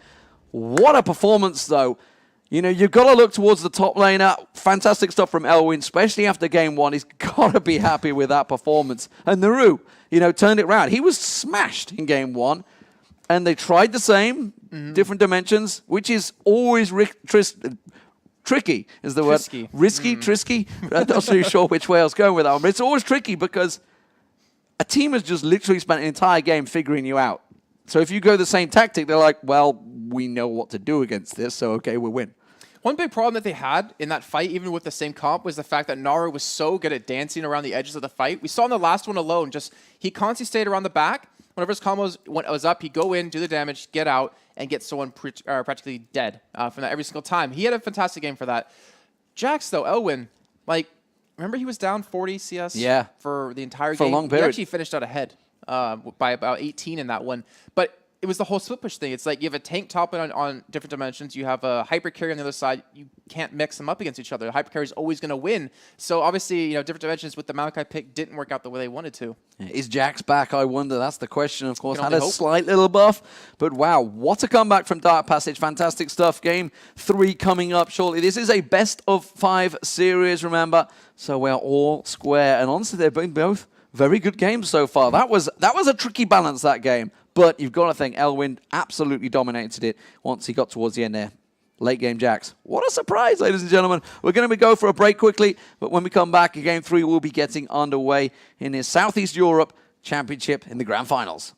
What a performance, though. You know, you've got to look towards the top laner. Fantastic stuff from Elwin, especially after game 1. He's got to be happy with that performance. And Naru, you know, turned it around. He was smashed in game 1. And they tried the same, different dimensions, which is always tricky, is the word. Risky, trisky. I'm not really sure which way I was going with that one. But it's always tricky because a team has just literally spent an entire game figuring you out. So if you go the same tactic, they're like, well, we know what to do against this, so okay, we'll win. One big problem that they had in that fight, even with the same comp, was the fact that Naru was so good at dancing around the edges of the fight. We saw in the last one alone, just he constantly stayed around the back. Whenever his combos was up, he'd go in, do the damage, get out, and get someone practically dead from that every single time. He had a fantastic game for that. Jax, though, Elwin, like, remember he was down 40 CS for the entire game? For a long period. He actually finished out ahead by about 18 in that one. But it was the whole split push thing. It's like you have a tank top on different dimensions. You have a hyper carry on the other side. You can't mix them up against each other. The hyper carry is always going to win. So obviously, different dimensions with the Maokai pick didn't work out the way they wanted to. Is Jax back? I wonder. That's the question, of course. Had a slight little buff, but wow, what a comeback from Dark Passage. Fantastic stuff. Game 3 coming up shortly. This is a best of 5 series, remember. So we're all square. And honestly, they've been both very good games so far. That was a tricky balance, that game. But you've got to think Elwyn absolutely dominated it once he got towards the end there. Late game Jax. What a surprise, ladies and gentlemen. We're going to go for a break quickly, but when we come back, Game 3 will be getting underway in his Southeast Europe Championship in the Grand Finals.